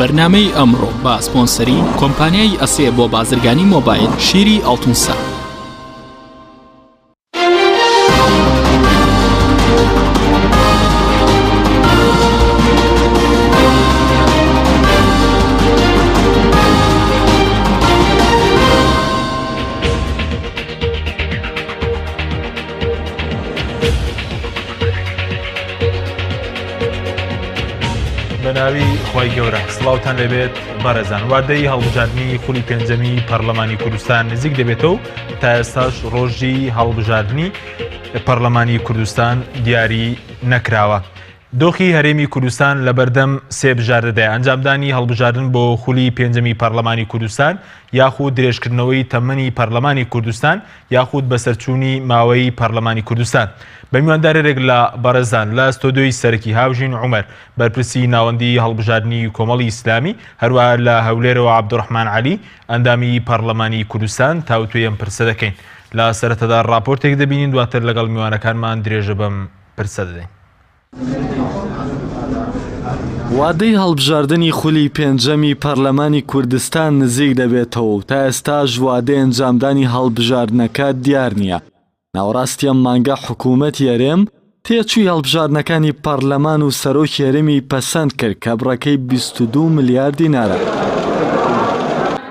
بەرنامەی ئەمڕۆ بە سپۆنسەری کۆمپانیای ئەسێ بۆ بازرگانی مۆبایل شیری ئەڵتونسا. بەناوی خی گەورە سڵاوتان لەبێت بەڕێزان واردەی هەڵبژاردننی خولی پێنجەمی پەرلەمانی کوردستان نزیک دەبێتەوە تا ئێستاش ڕۆژی هەڵبژاردننی پەرلەمانی کوردستان دیاری نەکراوە. دۆخی هەرێمی کوردستان لە بەردەم سێ بژاردەدای ئەنجامدانی هەڵبژاردن بۆ خولی پێنجەمی پەرلەمانی کوردستان یاخود درێژکردنەوەی تەمەنی پەرلەمانی کوردستان یاخود بەسەرچوونی ماوەی پەرلەمانی کوردستان. بە میواندارێک لە بەڕێزان لە ستۆدیۆی سەرەکی هاوژین عومەر بەرپرسی ناوەندی هەڵبژاردننی کۆمەڵی ئیسلامی هەروەها لە هەولێرەوە عەبدوڕەحمان عەلی ئەندامی پەرلەمانی کوردستان تاوتوێ ئەم پرسە دەکەین. لە سەرەتادا ڕاپۆرتێک دەبینین دواتر لەگەڵ میوانەکانمان درێژە بەم پرسە دەدەین. وادەی هەڵبژاردننی خولی پێنجەمی پەرلەمانی کوردستان نزیک دەبێتەوە تا ئێستاش وادەی ئەنجامدانی هەڵبژاردنەکە دیار نییە. ناوەڕاستی ئەم مانگە حکوومەتی هەرێم تێچووی هەڵبژاردنەکانی پەرلەمان و سەرۆکی هەرێمی پەسەند کرد کە بڕەکەی 22 ملیار دینارە.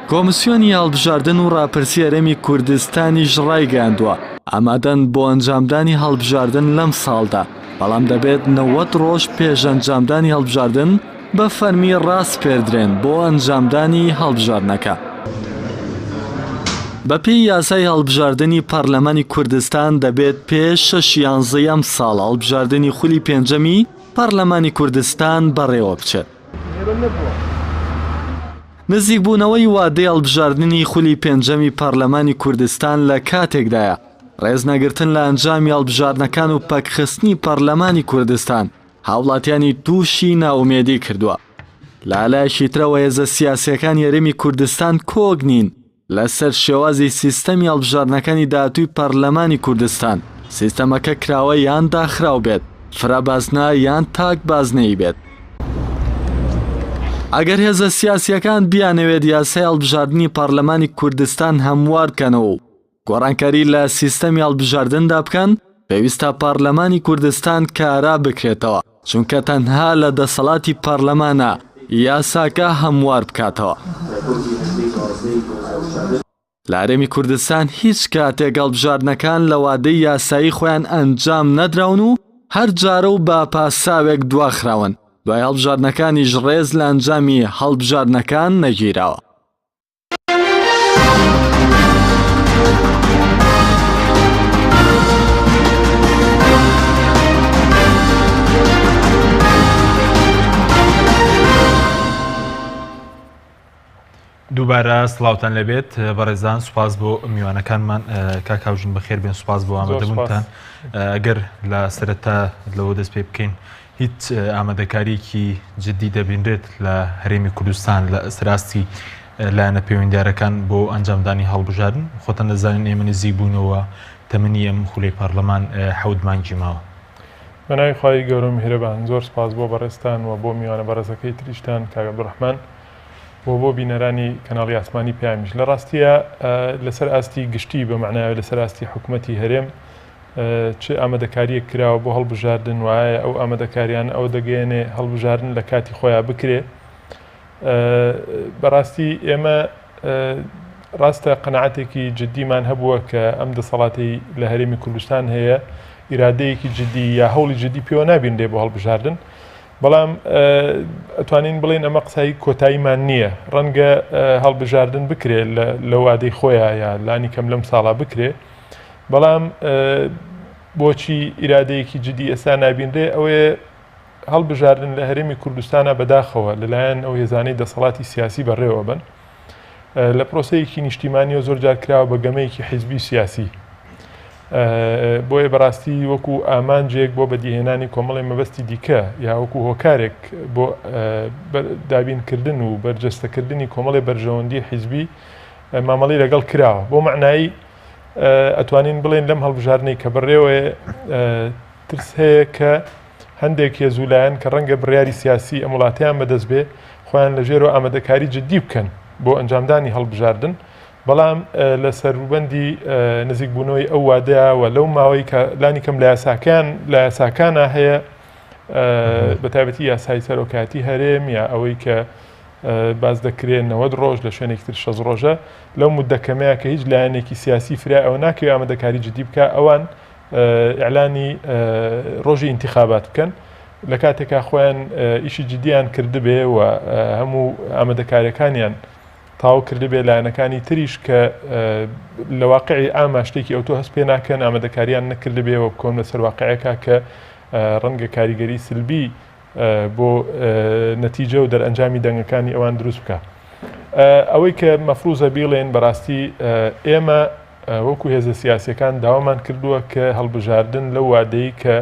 کۆمسیۆنی هەڵبژاردن و ڕاپرسی هەرێمی کوردستانیش ڕایگەاندووە ئامادەن بۆ ئەنجامدانی هەڵبژاردن لەم ساڵدا، بەڵام دەبێت 90 ڕۆژ پێش ئەنجامدانی هەڵبژاردن بە فەرمی ڕاست پێدرێن بۆ ئەنجامدانی هەڵبژاردنەکە. بەپێی یاسای هەڵبژاردننی پەرلەمانی کوردستان دەبێت پێش 6 ئەم ساڵ هەڵبژاردننی خولی پێنجەمی پەرلەمانی کوردستان بەڕێوە بچێت. نزیکبوونەوەی وادەی هەڵبژاردننی خولی پێنجەمی پەرلەمانی کوردستان لە کاتێکدایە ڕێزنەگرتن لە ئەنجامی هەڵبژاردنەکان و پەکخستنی پەرلەمانی کوردستان هاوڵاتیانی تووشی ناومێدی کردووە. لالایەکی ترەوە هێزە سیاسیەکانی هەرێمی کوردستان کۆک نین لەسەر شێوازی سیستەمی هەڵبژاردنەکانی داهاتووی پەرلەمانی کوردستان. سیستەمەکە کراوە یان داخراو بێت، فرابازنا یان تاک بازنەی بێت. ئەگەر هێزە سیاسیەکان بیانەوێت یاسای هەڵبژاردننی پەرلەمانی کوردستان هەموار بکەنەوە و گۆڕانکاری لە سیستەمی هەڵبژاردندا بکەن، پێویستە پەرلەمانی کوردستان کارا بکرێتەوە، چونکە تەنها لە دەسەڵاتی پەرلەمانە یاساکە هەموار بکاتەوە. لە هەرێمی کوردستان هیچ کاتێک هەڵبژاردنەکان لە وادەی یاسایی خۆیان ئەنجام نەدراون و هەر جارە و بە پاساوێک دواخراون، دوای هەڵبژاردنەکانیش ڕێز لە ئەنجامی هەڵبژاردنەکان نەگیراوە. دووبارە سڵاوتان لەبێت بەڕێزان، سوپاس بۆ میوانەکانمان کاک هاوژین بەخێر بێن، سوپاس بۆ ئامادەبوونتان. ئەگەر لە سەرەتا لەوە دەست پێ بکەین هیچ ئامادەکاریەکی جددی دەبینرێت لە هەرێمی کوردستان لە سەراستی لایەنە پەیوەندیارەکان بۆ ئەنجامدانی هەڵبژاردن؟ خۆتان دەزانین ئێمە نزیک بوونەوە تەمەنی ئەم خولەی پەرلەمان 7 مانگی ماوە. بەناوی خی گەورە میهرەبان، زۆر سپاس بۆ بەڕێستان و بۆ میوانە بەڕێزەکەی تریشتان کاک عەبدوڕەحمان بۆ بینەرانی کەناڵی ئاسمانی پیامیش. لە ڕاستیە لەسەر ئاستی گشتی بە معناوە لەسەر ئاستی حکوومەتی هەرێم چ ئامادەکاریەک کراوە بۆ هەڵبژاردن، وایە ئەو ئامادەکاریان ئەو دەگەێنێ هەڵبژاردن لە کاتی خۆیان بکرێ. بەڕاستی ئێمە ڕاستە قەنەعەتێکی جددیمان هەبووە کە ئەم دەسەڵاتی لە هەرێمی کوردستان هەیە ئیرادەیەکی جددی یا هەوڵی جددی پێوە نابیندێ بۆ هەڵبژاردن، بەڵام ئەتوانین بڵێن ئەمە قسایی کۆتاییمان نییە. ڕەنگە هەڵبژاردن بکرێ لە وادەی خۆیان یا لانی کەم لەم ساڵا بکرێ، بەڵام بۆچی ئیرادەیەکی جددی ئێستا نابینرێ؟ ئەوەیە هەڵبژاردن لە هەرێمی کوردستانە بەداخەوە لەلایەن ئەو هێزانەی دەسەڵاتی سیاسی بەڕێوە بن لە پرۆسەیەکی نیشتیمانیەوە زۆر جار کراوە بە گەمەیەکی حیزبی سیاسی. بۆیە بەڕاستی وەکو ئامانجێک بۆ بەدیهێنانی کۆمەڵی مەبەستی دیکە یا وەکو هۆکارێک بۆ دابینکردن و بەرجەستەکردنی کۆمەڵی بەرژەوەندی حیزبی مامەڵی لەگەڵ کراوە. بۆ معنایی ئەتوانین بڵێن لەم هەڵبژاردنەی کە بڕێوەیە ترس هەیە کە هەندێک هێزولایەن کە ڕەنگە بڕیاری سیاسی ئەم وڵاتیان بەدەست بێ خۆیان لەژێرەوە ئامادەکاری جددی بکەن بۆ ئەنجامدانی هەڵبژاردن بەڵام لە سەروبەندی نزیکبوونەوەی ئەو وادەیە و لەو ماوەی کە لانی کەم لە یاساکانە هەیە بەتایبەتی یاسای سەرۆکاتی هەرێم یا ئەوەی کە باز دەکرێت 90 ڕۆژ لە شوێنێکتر 6 ڕۆژە لەو مدەکەمەیە کە هیچ لایەنێکی سیاسی فرا ئەوە ناکەوێت ئامادەکاری جددی بکە ئەوان ئیعلانی ڕۆژی انتخابات بکەن لە کاتێکا خۆیان ئیشی جددیان کردبێ و هەموو ئامادەکاریەکانیان تاو کردبێ لایەنەکانی تریش کە لە واقعی ئاما شتێکی ئەوتۆ هەست پێ ناکەن ئامادەکاریان نەکردبێەوە بکۆن لەسەر واقعەکە کە ڕەنگە کاریگەری سلبی بۆ نەتیجە و دەرئەنجامی دەنگەکانی ئەوان دروست بکە. ئەوەی کە مەفروزە بیڵێن بەڕاستی ئێمە وەکو هێزە سیاسیەکان داوامان کردووە کە هەڵبژاردن لەو وادەی کە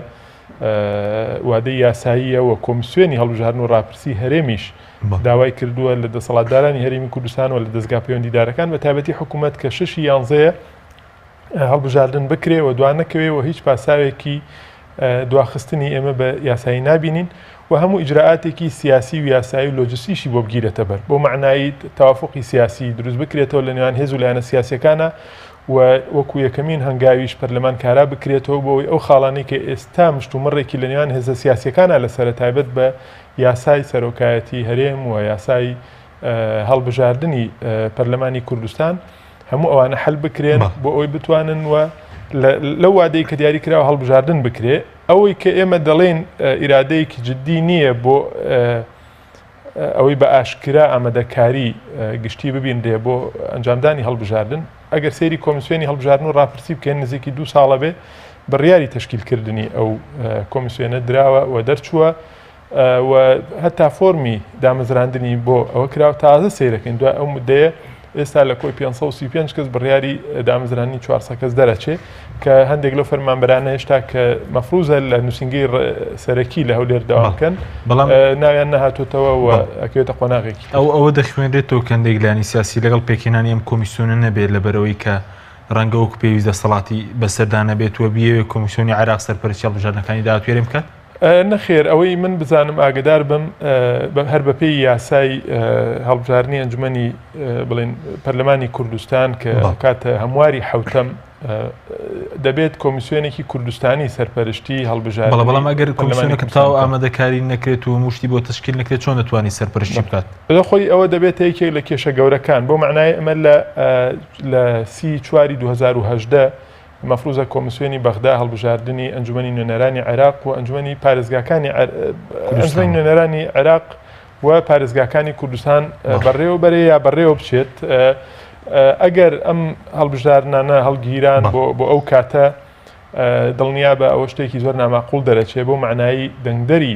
وادەی یاساییە و کۆمیسیۆنی هەڵبژاردن و ڕاپرسی هەرێمیش داوای کردووە لە دەسەڵاتدارانی هەرێمی کوردستان و لە دەستگا پەیوەندیدارەکان بە تایبەتی حکوومەت کە 6 یانزەیە هەڵبژاردن بکرێ و دوان نەکەوێ و هیچ پاساوێکی دواخستنی ئێمە بە یاسایی نابینین و هەموو ئیجراعاتێکی سیاسی و یاسایی و لۆجستیشی بۆ بگیرێتە بەر بۆ معنایی تەوافقی سیاسی دروست بکرێتەوە لە نێوان هێز و لایەنە سیاسیەکانە و وەکو یەکەمین هەنگاویش پەرلەمانکارا بکرێتەوە بۆەوەی ئەو خاڵانەی کە ئێستا مشتومڕێکی لە نێوان هێزە سیاسیەکانە لەسەر تایبەت بە یاسای سەرۆکایەتی هەرێم و یاسای هەڵبژاردننی پەرلەمانی کوردستان هەموو ئەوانە حل بکرێن بۆ ئەوی بتوانن و لەو وادەی کە دیاری کراوە هەڵبژاردن بکرێ ئەوەی کە ئێمە دەڵێن ئیرادەیەکی جددی نییە بۆ ئەوەی بە ئاشکرا ئامادەکاری گشتی ببیندێ بۆ ئەنجامدانی هەڵبژاردن ئەگەر سەیری کۆمیسیۆنی هەڵبژاردن و ڕاپرسی بکەن نزیکی 2 ساڵە بێ بڕیاری تەشکیلکردنی ئەو کۆمیسیۆنە دراوە و دەرچووە و هەتا فۆرمی دامەزراندنی بۆ ئەوە کراوە تازە سیرەکەین دوای ئەو مدەیە ئێستا لە کۆی 535 کەس بڕیاری دامەزرانی 400 کەس دەرەچێ کە هەندێک لەو فەرمانبەرانە هێشتا کە مەفروزە لە نووسنگی سەرەکی لە هەولێر داوامکەن بەڵام ناویان نەهاتوتەوە و ئەکەوێتە قۆناغێکی ئەوە دەخوێنرێتەوە کەندێک لایانی سیاسی لەگەڵ پێکێنانی ئەم کۆمیسیۆنە نەبێت لەبەرەوەی کە ڕەنگە وەکو پێویستە دەسەڵاتی بەسەردانە بێتوە بیەوێ کۆمیسیۆنی عێراق سەرپەرستی هەڵبژاردنەکانی داواتێرم بکات نەخێر ئەوەی من بزانم ئاگدار بم هەر بەپێی یاسای هەڵبژاردننی ئەنجومەنی بڵێن پەرلەمانی کوردستان کە کاتە هەمواری حوتەم دەبێت کۆمیسیۆنێکی کوردستانی سەرپەرشتی هەڵبژاردن بەڵام ئەگەر کۆمیسیۆنەکە تاو ئامادەکاری نەکرێت و موشتی بۆ تشکیل نەکرێت چۆن دەتوانانی سەرپەرشتی بکات خۆی ئەوە دەبێت یەکێک لە کێشە گەورەکان بۆ معنای ئەمە لە 30/4 2018 مەفروزە کۆمیسیۆنی بەغدا هەڵبژاردننی ئەنجومەنی نوێنەرانی عێراق و ئەنجومەنی پارێزگاکانی ئەنجومەنی نوێنەرانی عێراق و پارێزگاکانی کوردستان بەڕێوە بەرێ یا بەڕێوە بچێت ئەگەر ئەم هەڵبژاردنانە هەڵگیران بۆ ئەو کاتە دڵنیا بە ئەوە شتێکی زۆر ناماقول دەرەچێت بۆ معنایی دەنگدەری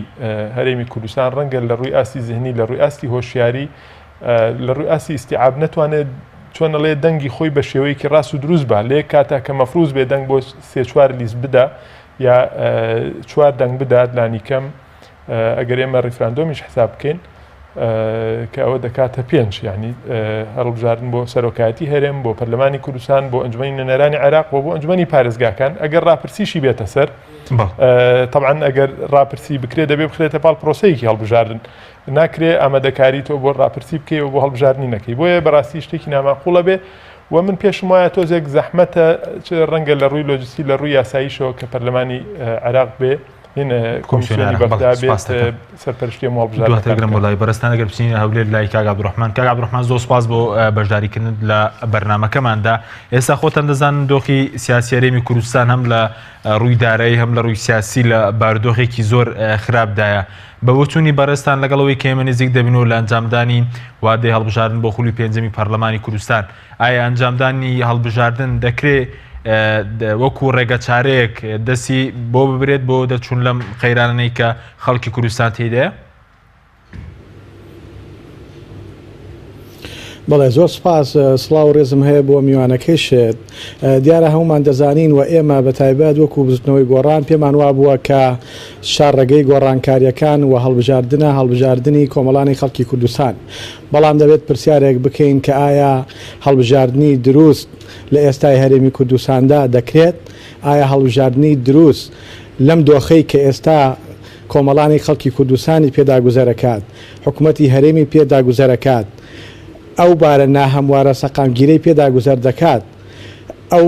هەرێمی کوردستان ڕەنگە لە ڕووی ئاستی زیهنی لە ڕووی ئاستی هۆشیاری لە ڕووی ئاستی ئیستیعاب نەتوانێت چۆن لێ دەنگی خۆی بە شێوەیەکی ڕاست و دروست بە لێ کاتا کە مەفروز بێ دەنگ بۆ 3-4 لیست بدا یا 4 دەنگ بدات لانی کەم ئەگەر ئێمە ڕیفراندۆمیش حساب بکەین کە ئەوە دەکاتە 5 یعنی هەڵبژاردن بۆ سەرۆکایەتی هەرێم بۆ پەرلەمانی کوردستان بۆ ئەنجومەنی نوێنەرانی عێراق و بۆ ئەنجومەنی پارێزگاکان ئەگەر ڕاپرسیشی بێتە سەر طبعا ئەگەر ڕاپرسی بکرێت دەبێ بخرێتە پاڵ پرۆسەیەکی هەڵبژاردن ناکرێ ئامادەکاری تۆ بۆ ڕاپرسی بکەی و بۆ هەڵبژاردننی نەکەی بۆیە بەڕاستی شتێکی ناماقوڵە بێ و من پێشم وایە تۆزێک زەحمەتە ڕەنگە لە ڕووی لۆجستی لە ڕووی یاساییشەوە کە پەرلەمانی عێراق بێ کۆمیسیۆنی بەغدا بێت سەرپەرشتی هەڵبژاردنگرم وڵای بەرزستان ئەگەر بچین هەولێر لای کاک عەبدوڕەحمان کاک عەبدوڕەحمان زۆر سپاس بۆ بەشداریکردن لە بەرنامەکەماندا ئێستا خۆتان دەزانن دۆخی سیاسی هەرێمی کوردستان هەم لە ڕووی دارایی هەم لە ڕووی سیاسی لە بارودۆخێکی زۆر خراپدایە بە بۆچوونی بەڕێستان لەگەڵەوەی کە ئێمە نزیک دەبینەوە لە ئەنجامدانی وادەی هەڵبژاردن بۆ خولی پێنجەمی پەرلەمانی کوردستان ئایا ئەنجامدانی هەڵبژاردن دەکرێت وەکو ڕێگە چارەیەک دەستی بۆ ببرێت بۆ دەرچوون لەم قەیرانەی کە خەڵکی کوردستان تێدایە؟ بەڵێ زۆر سپاس سڵاو و ڕێزم هەیە بۆ میوانەکەیشێت دیارە هەمومان دەزانین و ئێمە بە تایبەت وەکو بزنەوەی گۆڕان پێمان وا بووە کە شارڕێگەی گۆڕانکاریەکان و هەڵبژاردننی کۆمەڵانی خەڵکی کوردستان بەڵام دەبێت پرسیارێک بکەین کە ئایا هەڵبژاردننی دروست لە ئێستای هەرێمی کوردستاندا دەکرێت ئایا هەڵبژاردننی دروست لەم دۆخەی کە ئێستا کۆمەڵانی خەڵکی کوردستانی پێداگوزەرەکات حکوومەتی هەرێمی پێداگوزەرەکات ئەو بارە ناهەموارە سەقامگیرەی پێداگوزەر دەکات ئەو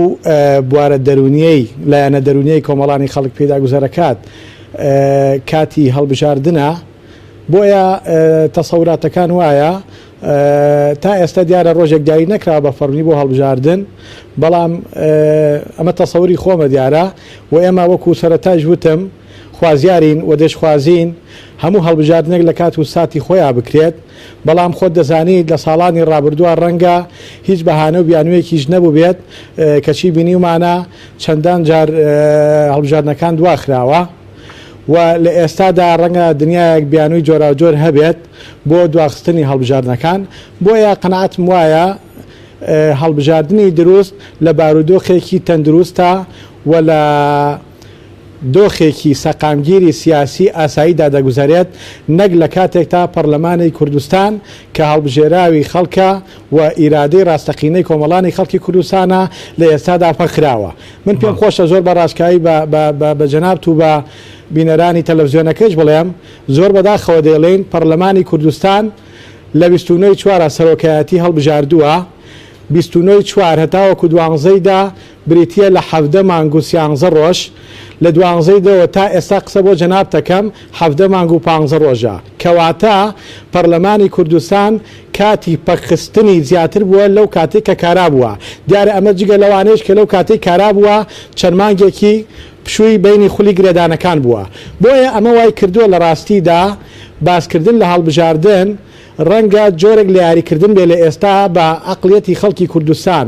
بوارە دەرونیەی لایەنە دەرونیەی کۆمەڵانی خەڵک پێداگوزەرەکات کاتی هەڵبژاردنە بۆیە تەسەوراتەکان وایە تا ئێستا دیارە ڕۆژێک دیاری نەکرا بە فەرمی بۆ هەڵبژاردن بەڵام ئەمە تەسەوری خۆمە دیارە و ئێمە وەکو سەرەتاش وتم خوازیارین و دەشخوازین هەموو هەڵبژاردنێک لە کات و ساتی خۆیان بکرێت بەڵام خۆت دەزانیت لە ساڵانی ڕابردووە ڕەنگە هیچ بەهانە و بیانوەیەکیش نەبوو بێت کەچی بینیومانە چەندان جار هەڵبژاردنەکان دواخراوە و لە ئێستادا ڕەنگە دنیایەک بیانووی جۆراوجۆر هەبێت بۆ دواخستنی هەڵبژاردنەکان بۆیە قەنەعەتم وایە هەڵبژاردننی دروست لە بارودۆخێکی تەندروستە و لە دۆخێکی سەقامگیری سیاسی ئاساییدا دەگوزارێت نەک لە کاتێک تا پەرلەمانی کوردستان کە هەڵبژێراوی خەڵکە و ئیرادەی ڕاستەقینەی کۆمەڵانی خەڵکی کوردستانە لە ئێستادا پەخراوە من پێم خۆشە زۆر بە ڕاشکایی بە جەنابەت و بە بینەرانی تەلەڤیزیۆنەکەش بڵێم زۆر بەداخەوە دەڵێن پەرلەمانی کوردستان لە 29 چوارە سەرۆکایەتی هەڵبژاردووە 29 چوار هەتاوەکو دوانزەیدا بریتە لە 17 مانگ و 13 ڕۆژ لە دوانزەیدەوە تا ئێستا قسە بۆ جەناب دەکەم 17 مانگ و 15 ڕۆژە کەواتە پەرلەمانی کوردستان کاتی پەخستنی زیاتر بووە لەو کاتێک کە کارا بووە دیارە ئەمە جگە لەوانەیەش کە لەو کاتێک کارا بووە چەند مانگێکی پشووی بینی خولی گرێدانەکان بووە بۆیە ئەمە وای کردووە لە ڕاستیدا باسکردن لە هەڵبژاردن ڕەنگە جۆرێک لە یاریکردن بێ لە ئێستا بە عەقڵیەتی خەڵکی کوردستان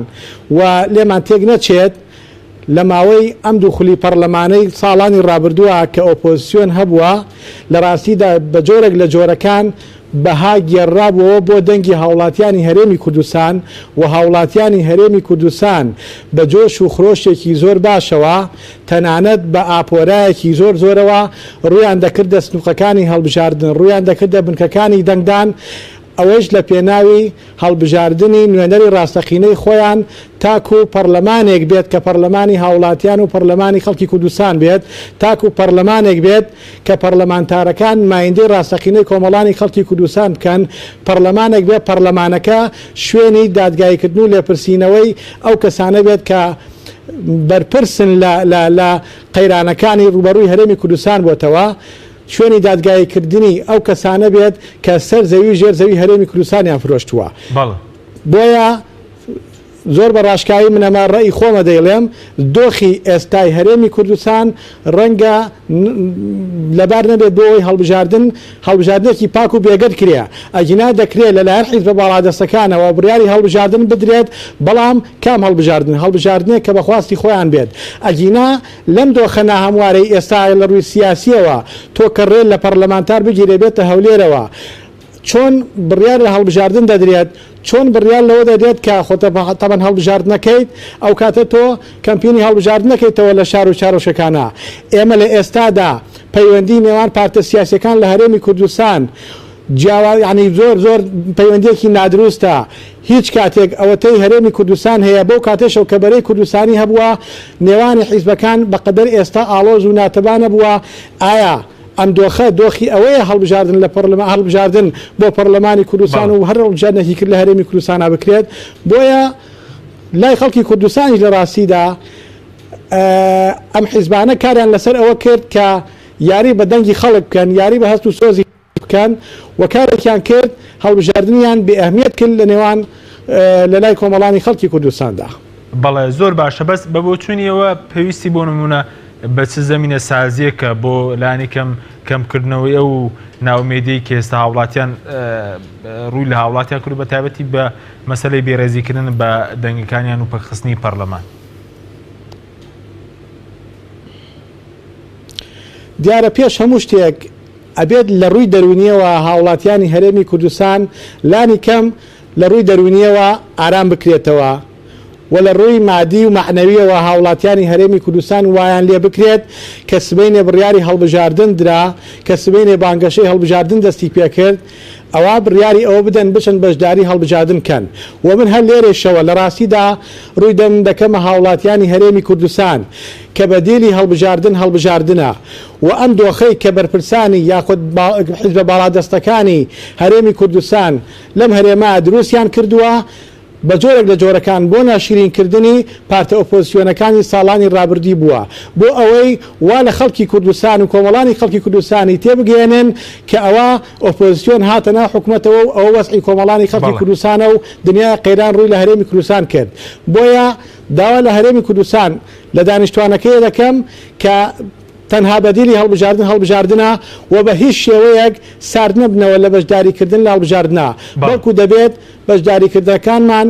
و لێمان تێک نەچێت لە ماوەی ئەم دوو خولی پەرلەمانەی ساڵانی ڕابردووە کە ئۆپۆزیسیۆن هەبووە لە ڕاستیدا بە جۆرێک لە جۆرەکان بەها گێڕابەوە بۆ دەنگی هاوڵاتیانی هەرێمی کوردستان و هاوڵاتیانی هەرێمی کوردستان بە جۆش و خرۆشێکی زۆر باشەوە تەنانەت بە ئاپۆرایەکی زۆر زۆرەوە ڕویان دەکردە سنووقەکانی هەڵبژاردن ڕویان دەکردە بنکەکانی دەنگدان ئەوەش لە پێناوی هەڵبژاردننی نوێنەری ڕاستەقینەی خۆیان تاکو پەرلەمانێک بێت کە پەرلەمانی هاوڵاتیان و پەرلەمانی خەڵکی کوردستان بێت تاکو پەرلەمانێک بێت کە پەرلەمانتارەکان مایندەی ڕاستەقینەی کۆمەڵانی خەڵکی کوردستان بکەن پەرلەمانێک بێت پەرلەمانەکە شوێنی دادگایکردن و لێپرسینەوەی ئەو کەسانە بێت کە بەرپرسن لە قەیرانەکانی ڕوبەڕووی هەرێمی کوردستان بۆتەوە شوێنی دادگایکردنی ئەو کەسانە بێت کە سەر زەوی ژێر زەوی هەرێمی کوردستانیان فرۆشتووە بۆیە زۆر بە ڕاشکایی منەما ڕێی خۆمە دەیڵێم دۆخی ئێستای هەرێمی کوردستان ڕەنگە لەبار نەبێت بۆی هەڵبژاردنێکی پاک و بێگەر کرێ ئەگینا دەکرێت لەلایەن حیزب باڵادەستەکانەوە بڕیاری هەڵبژاردن بدرێت بەڵام کام هەڵبژاردنێک کە بەخواستی خۆیان بێت ئەگینا لەم دۆخە ناهەموارەی ئێستا لە ڕووی سیاسیەوە تۆ کە ڕێت لە پەرلەمانتار بگیرێ بێتە هەولێرەوە چۆن بڕیار لە هەڵبژاردن دەدرێت چۆن بڕیار لەوە دەدرێت کە خۆتەبەن هەڵبژاردنەکەیت ئەو کاتە تۆ کەمپینی هەڵبژاردنەکەیتەوە لە شار و چارۆشەکانە ئێمە لە ئێستادا پەیوەندی نێوان پارتە سیاسەکان لە هەرێمی کوردستان ینی زۆر پەیوەندیەکی نادروستە هیچ کاتێک ئەوەتەی هەرێمی کوردستان هەیە بەو کاتێشەوە کە بەرەی کوردستانی هەبووە نێوانی حیزبەکان بەقەدەر ئێستا ئاڵۆز و ناتەبانە بووە ئایا ئەم دۆخی ئەوەیە هەڵبژاردن لە هەڵبژاردن بۆ پەرلەمانی کوردستان و هەر هەڵبژاردنێکی کرد لە هەرێمی کوردستانە بکرێت بۆیە لای خەڵکی کوردستانیش لە ڕاستیدا ئەم حیزبانە کاریان لەسەر ئەوە کرد کە یاری بە دەنگی خەڵک بکەن یاری بە هەست و سۆزی بکەن و کارێکیان کرد هەڵبژاردنیان بێ ئەهمیەت کرد لە نێوان لە لای کۆمەڵانی خەڵکی کوردستاندا بەڵێ زۆر باشە بەس بە بۆچوونیەوە پێویستی بۆ نمونە بە چ زەمینە سازیەکە بۆ لانی کەمکردنەوەی ئەو ناومێدی کە ئێستا هاوڵاتیان ڕووی لە هاوڵاتیان کرد بە تایبەتی بە مەسەلەی بێڕێزیکردن بە دەنگەکانیان و پەخستنی پەرلەمان دیارە پێش هەموو شتێک ئەبێت لە ڕووی دەرونیەوە هاوڵاتیانی هەرێمی کوردستان لانی کەم لە ڕووی دەرونیەوە ئارام بکرێتەوە و لە ڕووی مادی و معنەویەوە هاوڵاتیانی هەرێمی کوردستان وایان لێ بکرێت کە سبەینێ بڕیاری هەڵبژاردن درا کە سبەینێ بانگەشەی هەڵبژاردن دەستی پێکرد ئەوە بڕیاری ئەوە بدەن بچن بەشداری هەڵبژاردن کەن و من هەر لێرەشەوە لە ڕاستیدا ڕووی دەکەمە هاوڵاتیانی هەرێمی کوردستان کە بەدیلی هەڵبژاردنە و ئەم دۆخەی کە بەرپرسانی یاخود حیزبە باڵادەستەکانی هەرێمی کوردستان لەم هەرێما دروستیان کردووە بە جۆرێک لە جۆرەکان بۆ ناشرینکردنی پارتە ئۆپۆزیسیۆنەکانی ساڵانی ڕابردی بووە بۆ ئەوەی وا لە خەڵکی کوردستان و کۆمەڵانی خەڵکی کوردستانی تێبگەێنن کە ئەوە ئۆپۆزیسیۆن هاتەنا حکوومەتەوە و ئەوە وەسعی کۆمەڵانی خەڵکی کوردستانە و دنیای قەیران ڕووی لە هەرێمی کوردستان کرد بۆیە داوا لە هەرێمی کوردستان لە دانیشتوانەکەی دەکەم کە تەنها بەدیلی هەڵبژاردنە و بە هیچ شێوەیەک سارد نەبنەوە لە بەشداریکردن لە هەڵبژاردنە بەڵکو دەبێت بەشداریکردنەکانمان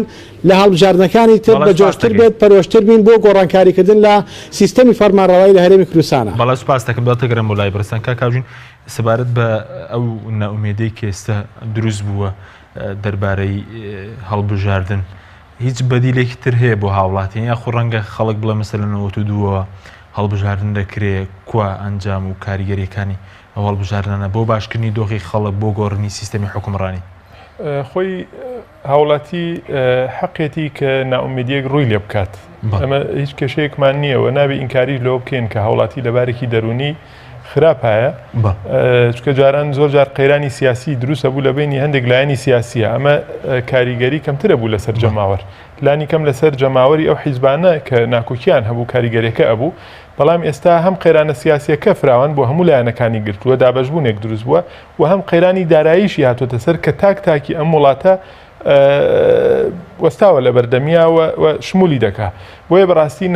لە هەڵبژاردنەکانی تر بە جۆشتر بێت پەرۆشتر بین بۆ گۆڕانکاریکردن لە سیستەمی فەرمانڕەوایی لە هەرێمی کوردستانە. بەڵام سوپاس دەکەم دڵتەگەرم بۆ لای بەرزان کاکاژین سەبارەت بە ئەو ناومێدەی کە ئێستا دروست بووە دەربارەی هەڵبژاردن هیچ بەدیلێکی تر هەیە بۆ هاوڵاتیان یاخۆ ڕەنگە خەڵک بڵێ مەسەلەنەوە تو دووەوە هەڵبژاردن دەکرێت کوا ئەنجام و کاریگەریەکانی ئەو هەڵبژاردنە بۆ باشکردنی دۆخی خەڵک بۆ گۆڕنی سیستەمی حکومڕانی خۆی هاوڵاتی حەقێتی کە ناومێدیەک ڕووی لێ بکات ئەمە هیچ کێشەیەکمان نییەوە نابێ ئینکاری لەوە بکەین کە هاوڵاتی لەبارێکی دەرونی خراپایە چکە جاران زۆر جار قەیرانی سیاسی دروستە بوو لە بینی هەندێک لایەنی سیاسیە ئەمە کاریگەری کەمترە بوو لەسەر جەماوەر لانی کەم لەسەر جەماوەری ئەو حیزبانە کە ناکۆکیان هەبوو کاریگەریەکە ئەبوو بەڵام ئێستا هەم قەیرانە سیاسیەکە فراوان بۆ هەموو لایەنەکانی گرتووە دابەشبوونێک دروست بووە و هەم قەیرانی داراییشی هاتوۆتە سەر کە تاکی ئەم وڵاتە وەستاوە لە بەردەمیاوە شمولی دەکا بۆیە بەڕاستی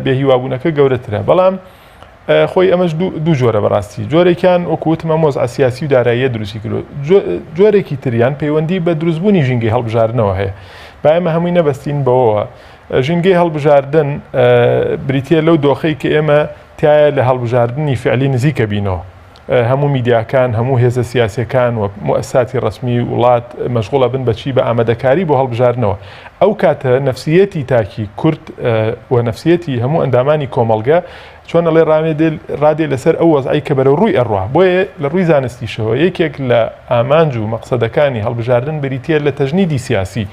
بێهیوابوونەکە گەورەترە بەڵام خۆی ئەمەش دوو جۆرە بەڕاستی جۆرێکیان وەکووتمە مۆزع سیاسی و داراییە دروستی کردو جۆرێکی تریان پەیوەندی بە دروستبوونی ژینگەی هەڵبژاردنەوە هەیە با ئێمە هەمووی نەبەستین بەوەوە ژینگەی هەڵبژاردن بریتە لەو دۆخەی کە ئێمە تایە لە هەڵبژاردننی فعلی نزیکە بینەوە هەموو میدیاکان هەموو هێزە سیاسەکان و مؤسساتی ڕسمی وڵات مەشغوڵە بن بەچی بە ئامادەکاری بۆ هەڵبژاردنەوە ئەو کاتە نەفسیەتی تاکی کورد و نەفسیەتی هەموو ئەندامانی کۆمەڵگە چۆن ئەڵێ ڕادێ لەسەر ئەو وەزعی کە بەرەو ڕووی ئەڕوا بۆیە لە ڕووی زانستیشەوە یەکێک لە ئامانج و مەقسەدەکانی هەڵبژاردن بریتە لە تەژنیدی سیاسی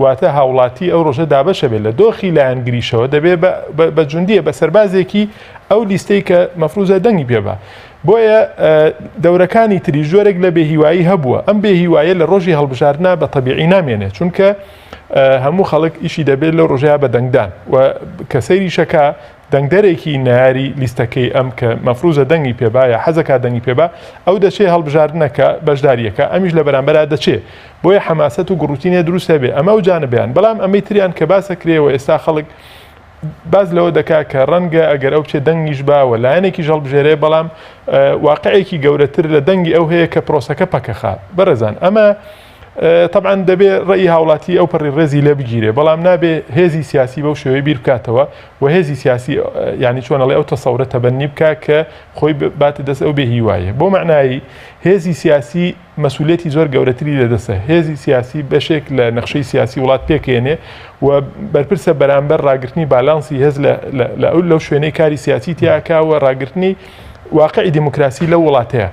واتە هاوڵاتی ئەو ڕۆژە دابەشە بێت لە دۆخی لایەنگریشەوە دەبێت بە جوندیە بە سەربازێکی ئەو لیستەی کە مەفروزە دەنگی پێبە بۆیە دەورەکانی تری ژۆرێک لە بێهیوایی هەبووە ئەم بێهیوایە لە ڕۆژی هەڵبژاردنە بە تەبیعی نامێنێت چونکە هەموو خەڵک ئیشی دەبێت لە ڕۆژەیە بە دەنگدان و کە سەیری شەکە دەنگدەرێکی ناری لیستەکەی ئەم کە مەفروزە دەنگی پێبا یا حەزەکە دەنگی پێبا ئەو دەچێت هەڵبژاردنەکە بەشداریەکە ئەمیش لە بەرامبەرا دەچێت بۆیە حەماسەت و گڕوتینە دروستە بێ ئەمە و جانبیان بەڵام ئەمەی تریان کە باسە کرێەوە ئێستا خەڵک باز لەوە دەکا کە ڕەنگە ئەگەر ئەو بچێت دەنگیش باوە لایەنێکی هەڵبژێرێ بەڵام واقعێکی گەورەتر لە دەنگی ئەو هەیە کە پرۆسەکە پەکەخا بەرەزان ئەمە طبعا دەبێ ڕێی هاوڵاتی ئەو پەڕی ڕێزی لێ بگیرێ بەڵام نابێ هێزی سیاسی بەو شێوەی بیر بکاتەوە و هێزی سیاسی ینی چۆنەڵێ ئەو تەسەورە تەبەنی بکە کە خۆی باتە دەست ئەو بێهیوایە بۆ معنایی هێزی سیاسی مەسئولێتی زۆر گەورەتری لەدەستە هێزی سیاسی بەشێک لە نەخشەی سیاسی وڵات پێکێنێ و بەرپرسە بەرامبەر ڕاگررتنی باڵانسی هێز لەو شوێنەی کاری سیاسی تیاکاوە ڕاگررتنی واقعی دیموکراسی لە وڵاتەیە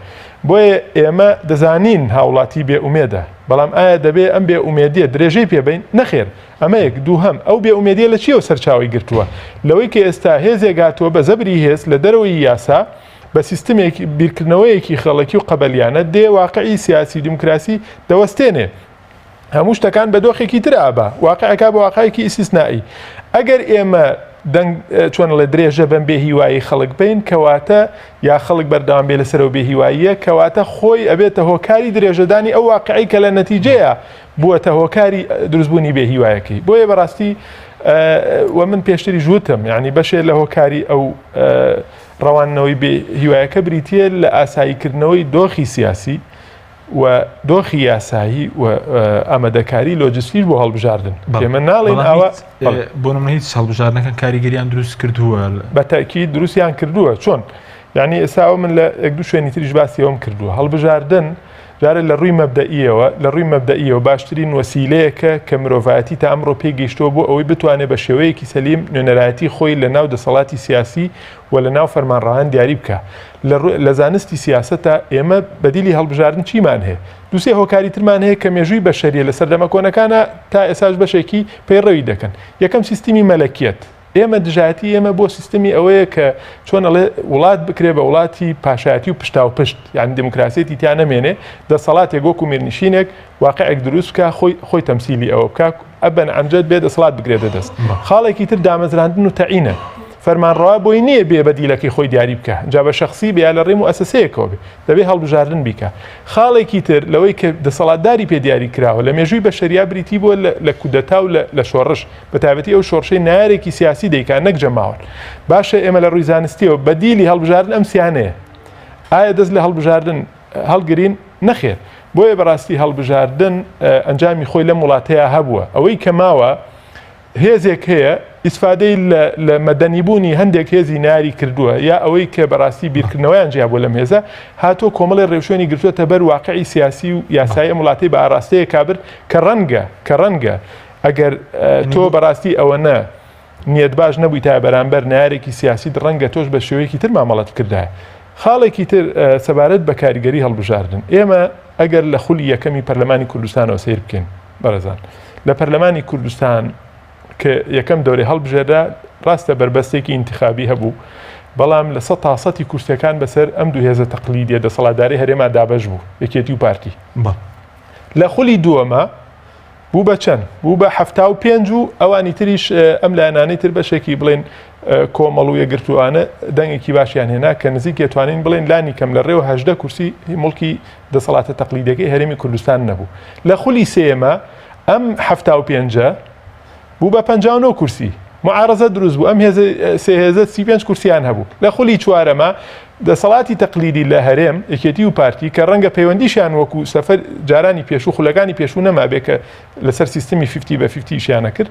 بۆیە ئێمە دەزانین هاوڵاتی بێ ئومێدە بەڵام ئایا دەبێ ئەم بێ ئومێدیە درێژەی پێبین نەخێر ئەمە یەک دوو هەم ئەو بێ ئومێدیە لە چیەوە سەرچاوی گرتووە لەوەی کە ئێستا هێزێک هاتووە بە زەبری هێز لە دەرەوەی یاسا بە سیستمێکی بیرکردنەوەیەکی خەڵکی و قەبەلیانە دێ واقعی سیاسی دیموکراسی دەوەستێنێ هەموو شتەکان بە دۆخێکی تر ئابا واقعەکە بە واقعیەکی ئیسیسنایی ئەگەر ئێمە چۆن لە درێژە بەم بێهیوایی خەڵک بین کەواتە یا خەڵک بەردەوام بێ لەسەر و بێهیواییە کەواتە خۆی ئەبێتە هۆکاری درێژەدانی ئەو واقعی کە لە نەتیجەیە بووەتە هۆکاری دروستبوونی بێهیوایەکەی بۆیە بەڕاستی و من پێشتری ژوتم یعنی بەشێ لە هۆکاری ئەو ڕەوانەوەی بێهیوایەکە بریتە لە ئاساییکردنەوەی دۆخی سیاسی و دۆخی یاسایی و ئامادەکاری لۆجستیش بۆ هەڵبژاردن ئێمە ناڵێن ئەوە بۆ نمونە هیچ هەڵبژاردنەکان کاریگەریان دروست کردووە بەتاکی دروستیان کردووە چۆن یعنی ئێستا من لە یەک دوو شوێنی تریش باسی ئەوم کردووە هەڵبژاردن جارە لە ڕووی مەبدەئیەوە باشترین وەسیلەیەکە کە مرۆڤایەتی تا ئەمڕۆ پێی گەیشتووە بۆ ئەوەی بتوانێت بە شێوەیەکی سەلیم نوێنەرایەتی خۆی لە ناو دەسەڵاتی سیاسی و لە ناو فەرمانڕەوان دیاری بکە لە زانستی سیاسەتە ئێمە بەدیلی هەڵبژاردن چیمان هەیە دووسێ هۆکاری ترمان هەیە کە مێژووی بەشەریە لە سەردەمە کۆنەکانە تا ئێساش بەشێکی پەیڕەوی دەکەن. یەکەم سیستمی مەلەکیەت. ئێمە دژایەتی ئێمە بۆ سیستمی ئەوەیە کە چۆن ئەڵێ وڵات بکرێ بە وڵاتی پاشایەتی و پشتا و پشت، یان دموکراسیەتی تیان نەمێنێ، دەسەڵاتێک وەکو میرنشینێک واقعێک دروست بکە خۆی تەمسیلی ئەوە بکە، ئەبەن ئەمجد بێت دەسەڵات بگرێتە دەست. خاڵێکی تر دامەزراندن و تەعینە. فەرمانڕەوا بۆی نییە بێ بەدیلەکەی خۆی دیاری بکە، جا بە شخصی بیا لە ڕێم و ئەسەسەیەکەوە بێ، دەبێ هەڵبژاردن بیکە. خاڵێکی تر لەوەی کە دەسەڵاتداری پێ دیاری کراوە لە مێژووی بەشەریا بریتی بۆ لە کودەتا و لە شۆڕش، بە تایبەتی ئەو شۆڕشەی نارێکی سیاسی دەیکات نەک جەماوەر. باشە ئێمە لە ڕووی زانستیەوە بەدیلی هەڵبژاردن ئەم سیانەیە. ئایا دەست لە هەڵبژاردن هەڵگرین؟ نەخێر. بۆیە بەڕاستی هەڵبژاردن ئەنجامی خۆی لەم وڵاتەیە هەبووە. ئەوەی کە ماوە هێزێک هەیە ئیسفادەی لە مەدەنیبوونی هەندێک هێزی ناری کردووە، یا ئەوەی کە بەڕاستی بیرکردنەوەیان جیا بۆ لەم هێزە هاتۆ کۆمەڵی ڕێوشێنی گرتووەتە بەر واقعی سیاسی و یاسایی وڵاتی بە ئاراستەیە کابر کە ڕەنگە ئەگەر تۆ بەڕاستی ئەوە نە نیەت باش نەبووی تا بەرامبەر نارێکی سیاسی ڕەنگە تۆش بە شێوەیەکی تر مامەڵەت کردایە. خاڵێکی تر سەبارەت بە کاریگەری هەڵبژاردن. ئێمە ئەگەر لە خولی یەکەمی پەرلەمانی کوردستانەوە سیر بکەین بەڕێزان، لە پەرلەمانی کوردستان کە یەکەم دەورەی هەڵبژێردا ڕاستە بربەستێکی انتخابی هەبوو، بەڵام لە 100% کورسەکان بەسەر ئەم دوو هێزە تەقلیدیە دەسەڵاتداری هەرێما دابەش بوو، یەکێتی و پارتی. لە خولی دووەمە بوو بە چەند؟ بوو بە 75 و ئەوانی تریش ئەم لایەنانەی تر بەشێکی بڵێن کۆمەڵ و یەگرتووانە دەنگێکی باشیان هێنا کە نزیک دەتوانین بڵێن لانی کەم لە ڕێوە 18 کورسی مڵکی دەسەڵاتە تەقلیدەکەی هەرێمی کوردستان نەبوو. لە خولی سێمە ئەم 75 بوو بە 59 کورسی، معارەزە دروست بوو، ئەم سێ هێزە 35 کورسیان هەبوو. لە خولی چوارەمە دەسەڵاتی تەقلیدی لە هەرێم یەکێتی و پارتی کە ڕەنگە پەیوەندیشیان وەکو سەفەر جارانی پێشوو خولەکانی پێشوو نەما بێ کە لەسەر سیستمی 50 بە 50 شیانە کرد،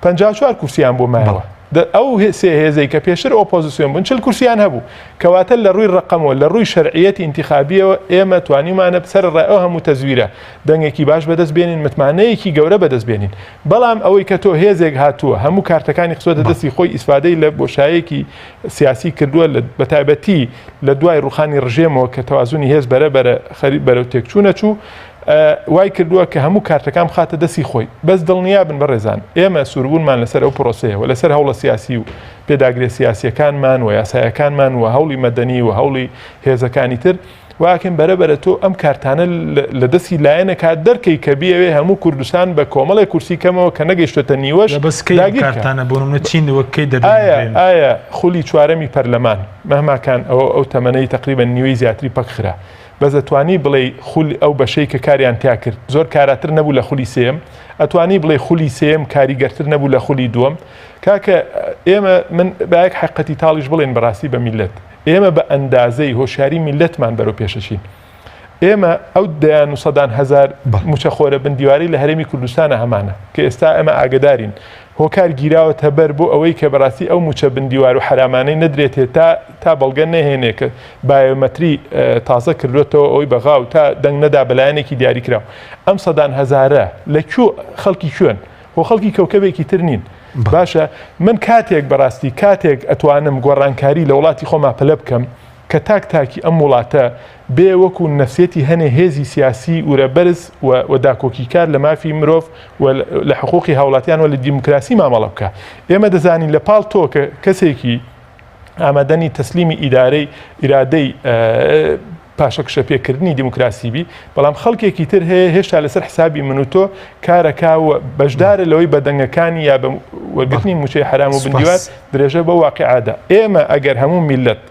54 کورسیان بۆ مایەوە. ئەو سێ هێزەی کە پێشتر ئۆپۆزیسیۆن بوون 40 کورسیان هەبوو، کەواتە لە ڕووی ڕقەمەوە لە ڕووی شەرعیەتی انتخابیەوە ئێمە توانیمانە سەر ڕای ئەو هەموو تەزویرە دەنگێکی باش بەدەست بێنین، متمانەیەکی گەورە بەدەست بێنین. بەڵام ئەوەی کە تۆ هێزێک هاتووە هەموو کارتەکانی خسۆتە دەستی خۆی ئیسفادەی لە بۆشایەکی سیاسی کردووە بە تایبەتی لە دوای ڕوخانی ڕژێمەوە کە تەوازونی هێز بەرەبەرە خەریب بەرەو تێکچوونە چوو، وای کردووە کە هەموو کارتەکان خاتە دەستی خۆی. بەس دڵنیابن بەڕێزان ئێمە سووربوونمان لەسەر ئەو پرۆسەیەوە، لەسەر هەوڵە سیاسی و پێداگرێ سیاسیەکانمان و یاسایەکانمان و هەوڵی مەدەنی و هەوڵی هێزەکانی تر واکەن بەرەبەرە تۆ ئەم کارتانە لە دەستی لایەنە کات دەرکەی کە بیەوێ هەموو کوردستان بە کۆمەڵی کورسی کەمەوە کە نەگەیشتۆتە نیوەش کارتانە بۆ نمونە چین وەکەی دەبێت. ئایا خولی چوارەمی پەرلەمان مەهماکان ئەو تەمەنەی تقریبا نیوەی زیاتری پەکخرا بەس دەتوانی بڵێ خول ئەو بەشەی کە کاریان تیا کرد زۆر کاراتر نەبوو لە خولی سێم، ئەتوانی بڵێ خولی سێم کاریگەرتر نەبوو لە خولی دووەم. کاکە ئێمە من بایەک حقەتی تاڵیش بڵێن بەڕاستی بە میلەت، ئێمە بە ئەندازەی هۆشیاری میلەتمان بەرەو پێشەچین. ئێمە ئەو دەیان و سەدان هەزار موچەخۆرە بندیواری لە هەرێمی کوردستانە هەمانە کە ئێستا ئەمە ئاگدارین هۆکار گیراوەتە بەر بۆ ئەوەی کە بەڕاستی ئەو موچە بندیوار و حرامانەی نەدرێتێت تا بەڵگە نەهێنێ کە بایۆمەتری تازە کردوێتەوە ئەوی بەغاو تا دەنگ نەدا بەلایەنێکی دیاری کراوە. ئەم سەدان هەزارە لەکوێ خەڵکی کوێن؟ بۆ خەڵکی کەوکەبێکی تر نین. باشە من کاتێک بەڕاستی کاتێک ئەتوانم گۆڕانکاری لە وڵاتی خۆما پلە بکەم کە تاکی ئەم وڵاتە بێ وەکو نەفسێتی هەنێ هێزی سیاسی وورەبەرز و داکۆکیکار لە مافی مرۆڤ لە حقوقی هاوڵاتیان و لە دیموکراسی مامەڵە بکە. ئێمە دەزانین لە پاڵ تۆ کە کەسێکی ئامادەنی تەسلیمی ئیرادەی پاشەکشە پێکردنی دیموکراسی بی، بەڵام خەڵکێکی تر هەیە هێشتا لەسەر حسابی من و تۆ کارەکاوە بەشدارە لەوەی بەدەنگەکانی یا بە وەرگرتنی موچەی حرام و بندیوار درێژە بە واقعادا. ئێمە ئەگەر هەموو میلەت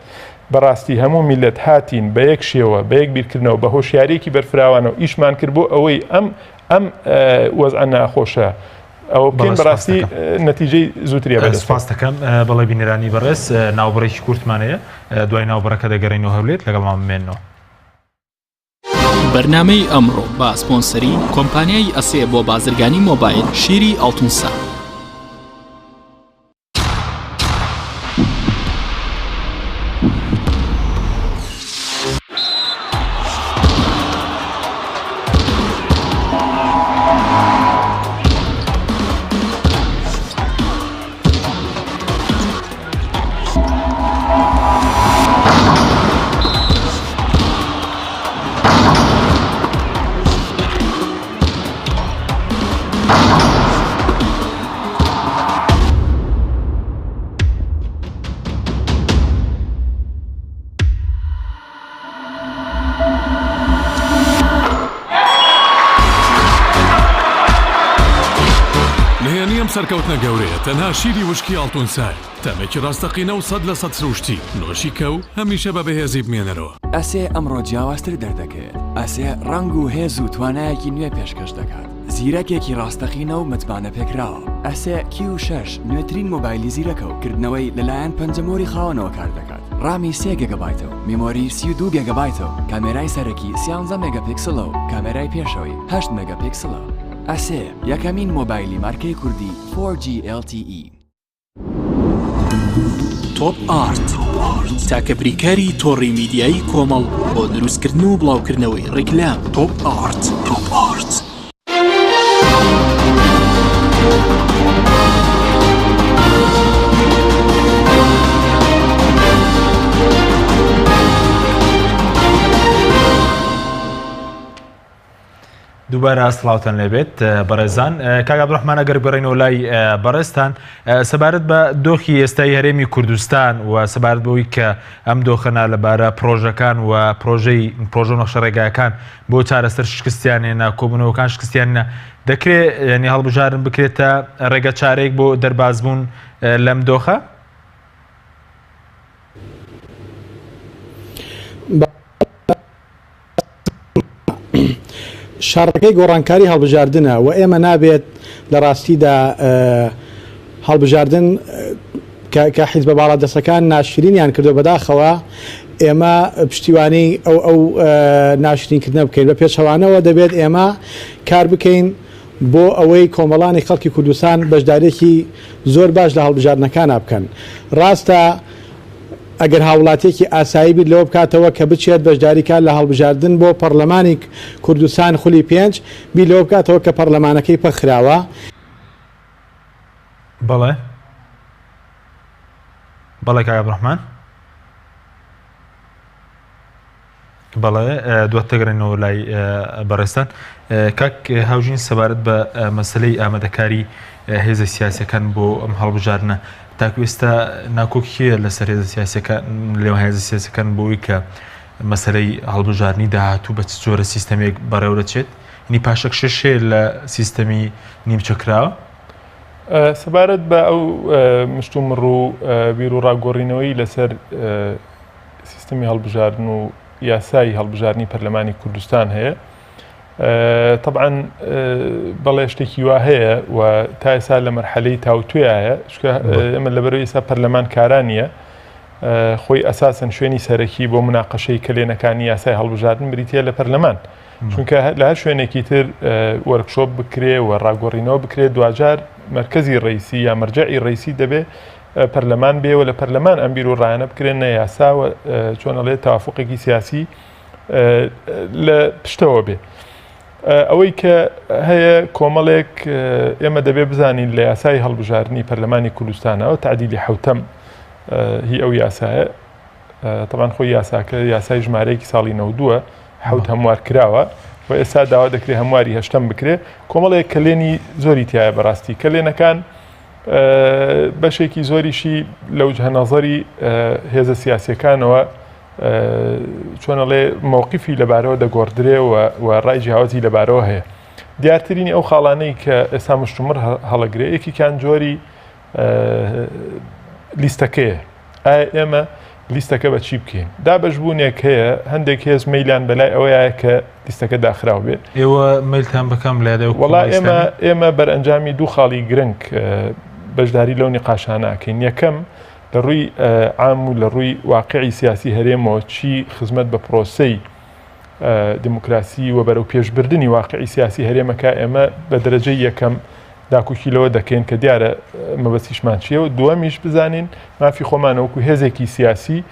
بەڕاستی هەموو میلەت هاتین بە یەک شێوە بە یەک بیرکردنەوە بە هۆشیارێکی بەرفراوانەوە ئیشمان کرد بۆ ئەوەی ئەم وەزع ناخۆشە ئەو پێم بەڕاستی نەتیجەی زووتریە بەدەست. سپاس دەکەم بەڵێ بینەرانی بەڕێز، ناوبڕێکی کورتمانەیە، دوای ناوبڕەکە دەگەڕێنەوە هەولێت لەگەڵمان بمێنەوە. بەرنامەی ئەمڕۆ بە سپۆنسەری کۆمپانیای ئەسێ بۆ بازرگانی مۆبایل شیری ئەڵتونسا. سەرکەوتنە گەورەیە تەنها شیری وشکی ئاڵتونسای تەمێکی ڕاستەقینە و 100% سروشتی نۆشی کەو هەمیشە بە بەهێزی بمێنەرەوە. ئەسێ ئەمڕۆ جیاوازتر دەردەکەوێت. ئەسێ ڕنگ و هێز و توانایەکی نوێ پێشکەش دەکات. زیرەکێکی ڕاستەقینە و متمانە پێکراوە. ئەسێ Q6 نوێترین مۆبایلی زیرەکە و کردنەوەی لەلایەن پەنجەمۆری خاوەنەوە کار دەکات. ڕامی 3 گیگابایتەوە، میمۆری 32 گیگابایتەوە، کامێرای سەرەکی 13 مێگاپیکسلە و کامێرای پێشەوەی 8 مێگاپیکسلە. ئەسێ یەکەمین مۆبایلی مارکەی کوردی 4G LTE. تۆپ ئارت تاکە بریکاری تۆڕی میدیایی کۆمەڵ بۆ دروستکردن و بڵاوکردنەوەی ڕیکلام. تۆپ ئارت. دووبارە سڵاوتان لێبێت بەڕێزان. کاک عەبدوڕەحمان ئەگەر بگەڕێنەوە لای بەڕێزتان سەبارەت بە دۆخی ئێستای هەرێمی کوردستان و سەبارەت بەوەی کە ئەم دۆخەنە لەبارە پرۆژەکان و پرۆژە نەخشە ڕێگاکان بۆ چارەسەر شکستیانێنە کۆبوونەوەکان شکستیانە دەکرێت ینی هەڵبژارن بکرێتە ڕێگە چارەیەک بۆ دەربازبوون لەم دۆخە؟ شارەکەی گۆڕانکاری هەڵبژاردنە و ئێمە نابێت لە ڕاستیدا هەڵبژاردن کە حیزب باڵا دەسەکان ناشرینیان کردو بەداخەوە ئێمە پشتیوانی ئەو ناشرینکردنە بکەین بە پێچەوانەوە دەبێت ئێمە کار بکەین بۆ ئەوەی کۆمەڵانی خەڵکی کوردستان بەشدارێکی زۆر باش لە هەڵبژاردنەکانە بکەن. ڕاستە ئەگەر هاوڵاتێکی ئاسایی بیت لەوە بکاتەوە کە بچێت بەشداریکان لە هەڵبژاردن بۆ پەرلەمانی کوردستان خولی 5 بی لەوە بکاتەوە کە پەرلەمانەکەی پەخراوە. بەڵێ کاک عەبدوڕەحمان بەڵێ دواتەگەڕێنەوە لای بەڕێستان. کاک هاوژین سەبارەت بە مەسلەی ئامادەکاری هێزە سیاسیەکان بۆ ئەم هەڵبژاردنە تاکو ئێستا ناکۆکیە لەسەر هێزە سیاسیەکان لێو هێزە سیاسیەکان بۆی کە مەسلەی هەڵبژاردننی داهاتوو بە جۆرە سیستەمێک بەڕێوە دەچێت نی پاشەکشەشێ لە سیستەمی نیمچەکراوە؟ سەبارەت بە ئەو مشتومڕ و بیر و ڕاگۆڕینەوەی لەسەر سیستەمی هەڵبژاردن و یاسایی هەڵبژاردننی پەرلەمانی کوردستان هەیە. طبعا بەڵێ شتێکی وا هەیە و تا ئێستا لە مەرحەلەی تاوتوێایە ئەمە لەبەرەوەی ئێستا پەرلەمان کارانیە خۆی ئەساسن شوێنی سەرەکی بۆ مناقەشەی کلێنەکانی یاسای هەڵبژاردن بریتە لە پەرلەمان چونکە لە هەر شوێنێکی تر وەرکشۆپ بکرێ و ڕاگۆڕینەوە بکرێت دوجار مرکزی ڕئیسی یا مەرجەعی ڕئیسی دەبێ پەرلەمان بێەوە لە پەرلەمان ئەم بیر و ڕایانە بکرێنە یاسا و چۆنەڵێت تەوافقێکی سیاسی لە پشتەوە بێ. ئەوەی کە هەیە کۆمەڵێک ئێمە دەبێ بزانین لە یاسای هەڵبژاردننی پەرلەمانی کوردستانەوە تعدیلی حوتەم هی ئەو یاسایە طبعاً خۆی یاساکە یاسای ژمارەیەکی ساڵی 92 حوت هەموار کراوە و ئێستا داوا دەکرێت هەمواری هەشتم بکرێت کۆمەڵێک کلێنی زۆری تایە بەڕاستی کلێنەکان بەشێکی زۆریشی لەو جهەنەزەری هێزە سیاسیەکانەوە چۆنەڵێ مووقیفی لەبارەوە دەگۆڕدرێ و ڕای جیاوازی لەبارەوە هەیە. دیارترینی ئەو خاڵانەی کە ئێستا مشتومڕ هەڵەگرێ یەکێکیان جۆری لیستەکەیە. ئایا ئێمە لیستەکە بە چی بکەین؟ دابەشبوونێک هەیە هەندێک هێز مەیلیان بەلای ئەوەیە کە لیستەکە داخراو بێت. ئێوە مەیلتان بکەم لادە وەڵا ئێمە بەرئەنجامی دوو خاڵی گرنگ بەشداری لەو نیقاشانەکەین. یەکەم لە ڕووی عام و لە ڕووی واقعی سیاسی هەرێمەوە چی خزمەت بە پرۆسەی دموکراسی و بەرەو پێشبردننی واقعی سیاسی هەرێمەکە ئێمە بە دەرەجەی یەکەم داکوکیلەوە دەکەین کە دیارە مەبەستیشمان چیە و دووەمیش بزانین مافی خۆمانەوەکو هێزێکی سیاسی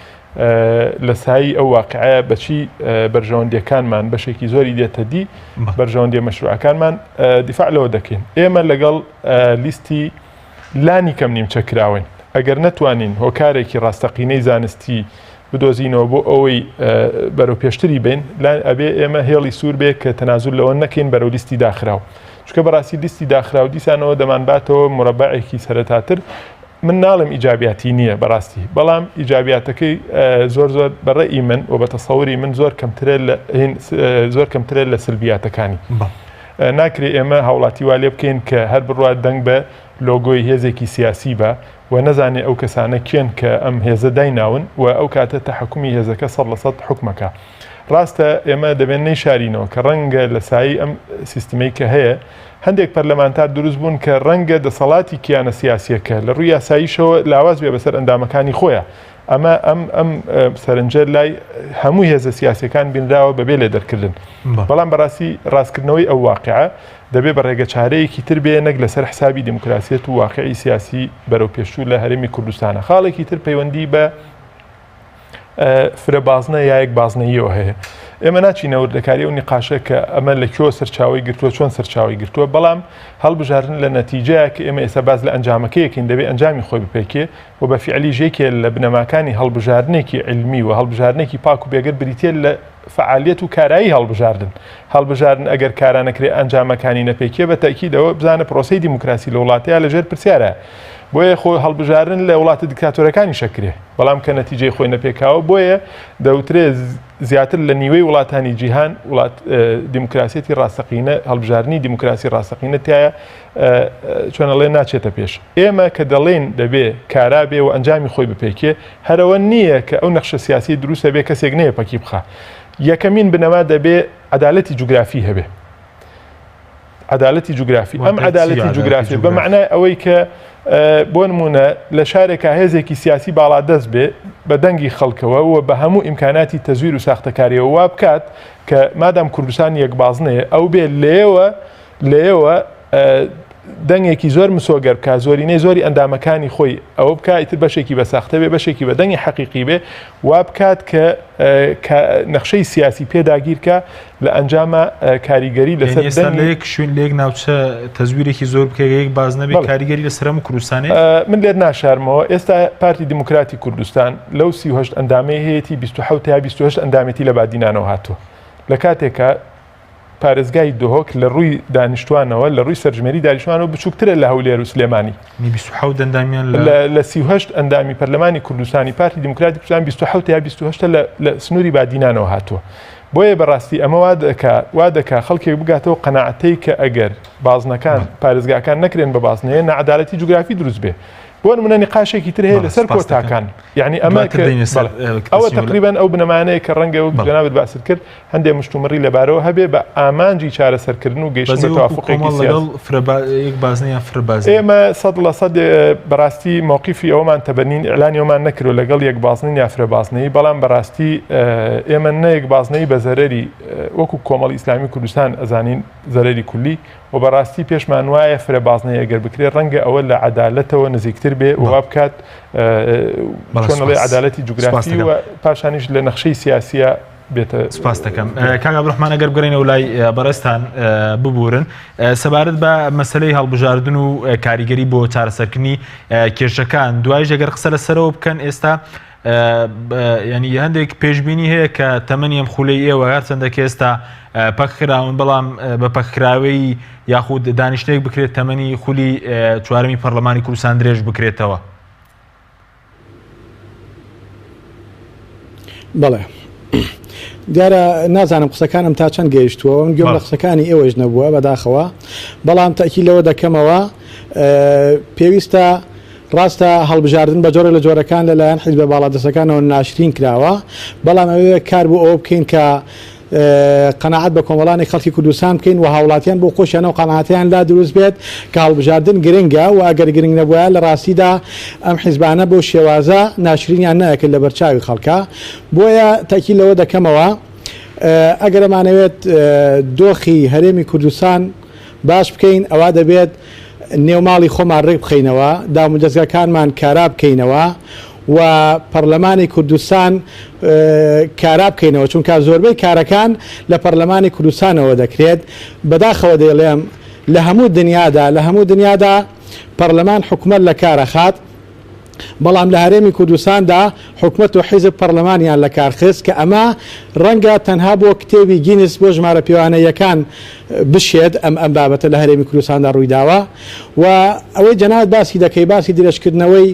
لە سایی ئەو واقعەیە بەچی بەرژەوەندیەکانمان بەشێکی زۆری دێتە دی بەرژەوەندی مەشروعەکانمان دیفاع لەوە دەکەین. ئێمە لەگەڵ لیستی لانی کەم نیمچەکراون ئەگەر نەتوانین هۆکارێکی ڕاستەقینەی زانستی بدۆزینەوە بۆ ئەوەی بەرەو پێشتری بین ئەبێ ئێمە هێڵی سوور بێ کە تەنازول لەوە نەکەین بەرەو لیستی داخراو چکە بەڕاستی لیستی داخرا و دیسانەوە دەمانباتەوە مربعێکی سەرەتاتر من ناڵم ئیجابیاتی نییە بەڕاستی بەڵام ئیجابیاتەکەی زۆر زۆر بەڕێی من و بە تەسەوری من زۆر کەمترە لە سلبیاتەکانی ناکرێت ئێمە هاوڵاتی وا لێ بکەین کە هەر بڕات دەنگ بە لۆگۆی هێزێکی سیاسی بە و نەزانێ ئەو کەسانە کێن کە ئەم هێزە دایناون و ئەو کاتە تەحکومی هێزەکە 100% حکومەکە ڕاستە ئێمە دەبێن نەیشارینەوە کە ڕەنگە لە سایی ئەم سیستمەی کە هەیە هەندێک پەرلەمانتار دروست بوون کە ڕەنگە دەسەڵاتی کیانە سیاسیەکە لە ڕووی یاساییشەوە لاواز بێ بەسەر ئەندامەکانی خۆیە ئەمە ئەم سەرنجە لای هەموو هێزە سیاسیەکان بینراوە بەبێ لێ دەرکردن بەڵام بەڕاستی ڕاستکردنەوەی ئەو واقعە دەبێ بە ڕێگە چارەیەکی تر بێ نەک لەسەر حسابی دیموکراسیەت و واقعی سیاسی بەرەو پێشوو لە هەرێمی کوردستانە خاڵێکی تر پەیوەندی بە فرەبازنە یایەک بازنەیەوە هەیە ئێمە ناچینەوە دەکاری و نیقاشە کە ئەمە لە کۆ سەرچاوی گرتووە چۆن سەرچاوی گرتووە بەڵام هەڵبژارن لە نەتیجەیە کە ئێمە ئێستا باز لە ئەنجامەکەیەکین دەبێت ئەنجامی خۆی بپێکێ و بە فیعلی ژێکێ لە بنەماکانی هەڵبژارنێکی علمی و هەڵبژارنێکی پاک و بێگەر بریتێ لە فعالیت و کارایی هەڵبژاردن ئەگەر کارانەکرێ ئەنجامەکانی نەپێکێ بە تاکیدەوە بزانە پرۆسەی دیموکراسی لە وڵاتەیە لەژێر پرسیارە بۆیە خۆ هەڵبژارن لە وڵاتە دیکتاتۆرەکانی شەکرێ بەڵام کە نەتیجەی خۆی نەپێکاوە بۆیە دەوترێت زیاتر لە نیوەی وڵاتانی جیهان وڵات دیموکراسیەتی ڕاستەقینە هەڵبژارنی دیموکراسی ڕاستەقینە تایە چۆنەڵێ ناچێتە پێش ئێمە کە دەڵێن دەبێ کارا بێ و ئەنجامی خۆی بپێکێ هەرەوە نییە کە ئەو نەخشە سیاسی دروستە بێ کەسێک نەیە پەکی بخە یەکەمین بنەما دەبێ عەدالەتی جوگرافی هەبێ عەدالەتی جوگرافی ئەم عەدالەتی جوگرافی بە معنای ئەوەی کە بۆ نمونە لە شارێکە هێزێکی سیاسی باڵا دەست بێ بە دەنگی خەڵکەوە و بە هەموو ئیمکاناتی تەزویر و ساختەکاریەوە وا بکات کە مادام کوردستان یەک بازنەیە ئەو بێ لێەوە دەنگێکی زۆر مسۆگەر بکە زۆرینەی زۆری ئەندامەکانی خۆی ئەوە بکە ئیتر بەشێکی بە ساختە بێ بەشێکی بە دەنگی حەقیقی بێ وا بکات کە نەخشەی سیاسی پێداگیرکە لە ئەنجامە کاریگەری لەسەر لەیەک شوێن لێک ناوچە تەزویرێکی زۆر بکەیەک باز نەبێ کاریگەری لەسەر هەموو کوردستانێ من لێت ناشارمەوە ئێستا پارتی دیموکراتی کوردستان لەو 38 ئەندامی هەیەی 27 تا 28 ئەندامێتی لە بادینانەوە هاتووە لە کاتێکە پارێزگای دۆهۆک لە ڕووی دانیشتوانەوە لە ڕووی سەرژمێری دانیشتوانەوە بچووکترە لە هەولێر و سلێمانی لە 38 ئەندامی پەرلەمانی کوردستانی پارتی دیموکراتی کوردستان 27 تا 28 لە سنووری بادینانەوە هاتووە بۆیە بەڕاستی ئەمە وا دەکا خەڵکێک بگاتەوە قەناعەتەی کە ئەگەر بازنەکان پارێزگاکان نەکرێن بە بازنەیە نەعەدالەتی جوگرافی دروست بێ بۆ نمونە نیقاشێکی تر هەیە لەسەر کۆتاکان یعنی ئەمە ئەوە تقریبان ئەو بنەمانەیە کە ڕەنگە و جەنابەت باست کرد هەندێک مشتومڕی لەبارەوە هەبێ بە ئامانجی چارەسەرکردن و گەیشتن بە توافقێکی سیاسی ئێمە 100% بەڕاستی موقیفی ئەومان تەبەنین ئیعلانی ئەومان نەکردو لەگەڵ یەک بازنین یا فرەبازنەی بەڵام بەڕاستی ئێمە نەیەک بازنەی بە زەرەری وەکو کۆمەڵی ئیسلامی کوردستان ئەزانین زەرەری کولی و بەڕاستی پێشمان وایە فرەبازنەی ئەگەر بکرێت ڕەنگە ئەوە لە عەدالەتەوە نزیکتر بێ و بکات چۆنەڵێ عەدالەتی جوگرافی و پاشانیش لە نەخشەی سیاسیە بێتە سپاس دەکەم کاک عەبدوڕەحمان ئەگەر بگەڕێنەوە لای بەڕێستان ببورن سەبارەت بە مەسەلەی هەڵبژاردن و کاریگەری بۆ چارەسەرکردنی کێشەکان دوایش ئەگەر قسە لەسەرەوە بکەن ئێستا ینی هەندێک پێشبینی هەیە کە تەمەنی ئەم خولەی ئێوە هەرچەندە کە ئێستا پەکراون بەڵام بە پەکراوەی یاخود دانیشتێک بکرێت تەمەنی خولی چوارەمی پەرلەمانی کوردستان درێژ بکرێتەوە بەڵێ دیارە نازانم قسەکانم تا چەند گەیشتووە من گوێم لە قسەکانی ئێوەش نەبووە بەداخەوە بەڵام تاکی لەوە دەکەمەوە پێویستە ڕاستە هەڵبژاردن بە جۆرە لە جۆرەکان لەلایەن حیزبە باڵادەستەکانەوە ناشرین کراوە بەڵام ئەوەیە کار بۆ ئەوە بکەین کە قەناعەت بە کۆمەڵانی خەڵکی کوردستان بکەین و هاوڵاتیان بۆ خۆشیانەوە قەناعەتیان لا دروست بێت کە هەڵبژاردن گرنگە و ئەگەر گرنگ نەبووە لە ڕاستیدا ئەم حیزبانە بۆ شێوازە ناشرینیان نەکرد لە بەرچاوی خەڵکە بۆیە تاکی لەوە دەکەمەوە ئەگەر ئەمانەوێت دۆخی هەرێمی کوردستان باش بکەین ئەوە دەبێت نێوماڵی خۆمان ڕێک بخەینەوە دامودەستگاکانمان کارا بکەینەوە و پەرلەمانی کوردستان کارا بکەینەوە چونکە زۆربەی کارەکان لە پەرلەمانی کوردستانەوە دەکرێت بەداخەوە دەیڵێم لە هەموو دنیادا پەرلەمان حکومەت لە کارەخات بەڵام لە هەرێمی کوردستاندا حکومەت و حیزب پەرلەمانیان لە کارخست کە ئەمە ڕەنگە تەنها بۆ کتێبی گینس بۆ ژمارە پیاوانەیەکان بشێت ئەم بابەتە لە هەرێمی کوردستاندا ڕوویداوە و ئەوەی جەنابەت باسی دەکەی باسی درێژکردنەوەی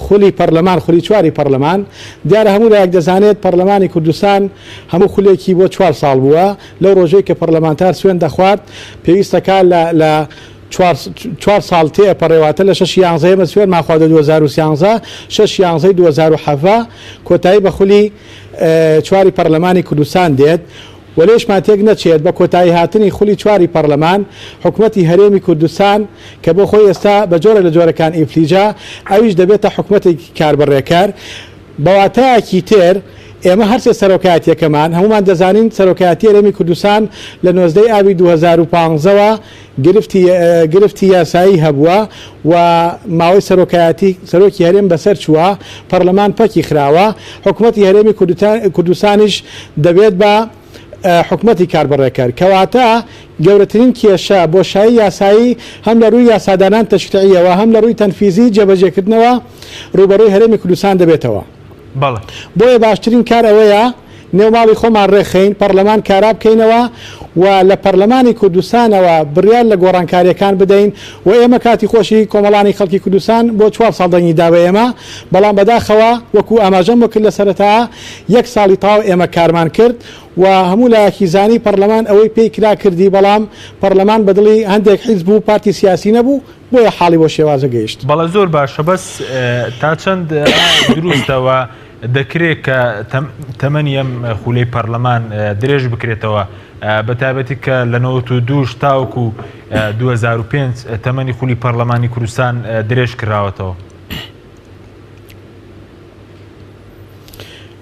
خولی پەرلەمان خولی چواری پەرلەمان دیارە هەموو لایەک دەزانێت پەرلەمانی کوردستان هەموو خولێکی بۆ 4 ساڵ بووە لەو ڕۆژەی کە پەرلەمانتار سوێن دەخوارد پێویستەکە لە 4 ساڵ تێپەڕێواتە لە 6 مە سوێن ماخوادە 2013 6 2007 کۆتایی بە خولی چواری پەرلەمانی کوردستان دێت وەلێشمان تێک نەچێت بە کۆتایی هاتنی خولی چواری پەرلەمان حکوومەتی هەرێمی کوردستان کە بۆ خۆی ئێستا بە جۆرە لە جۆرەکان ئیفلیجا ئەویش دەبێتە حکوومەتێکی کاربڕێکار بەواتایەکی تر ئێمە هەرسێ سەرۆکایەتیەکەمان هەمومان دەزانین سەرۆکایەتی هەرێمی کوردستان لە 19 ئابی 2015ەوە گرفتی یاسایی هەبووە و ماوەی سەرۆکی هەرێم بەسەر چووە پەرلەمان پەکی خراوە حکوومەتی هەرێمی کوردستانیش دەبێت بە حکوومەتی کاربڕێکار کەواتە گەورەترین کێشە بۆشایی یاسایی هەم لە ڕووی یاسادانان تەشریعیەوە هەم لە ڕووی تەنفیزی جێبەجێکردنەوە ڕوبەڕووی هەرێمی کوردستان دەبێتەوە بۆیە باشترین کار ئەوەیە نێوماڵی خۆمان ڕێخین پەرلەمان کارا بکەینەوە و لە پەرلەمانی کوردستانەوە بڕیار لە گۆڕانکاریەکان بدەین و ئێمە کاتی خۆشی کۆمەڵانی خەڵکی کوردستان بۆ 4 ساڵ دەنگی داوە ئێمە بەڵام بەداخەوە وەکو ئاماژەم وەکرد لە سەرەتا 1 ساڵی تاو ئێمە کارمان کرد و هەموو لایەکی زانی پەرلەمان ئەوەی پێی کرا کردی بەڵام پەرلەمان بەدڵی هەندێک حیزب بوو پارتی سیاسی نەبوو بۆیە حاڵی بۆ شێوازە گەیشت بەڵە زۆر باشە بەس تا چەند دروستەوە دەکرێت کە تەمەنی ئەم خولەی پەرلەمان درێژ بکرێتەوە بە تایبەتی کە لە 92 تاوەکو 2005 تەمەنی خولی پەرلەمانی کوردستان درێژ کراوەتەوە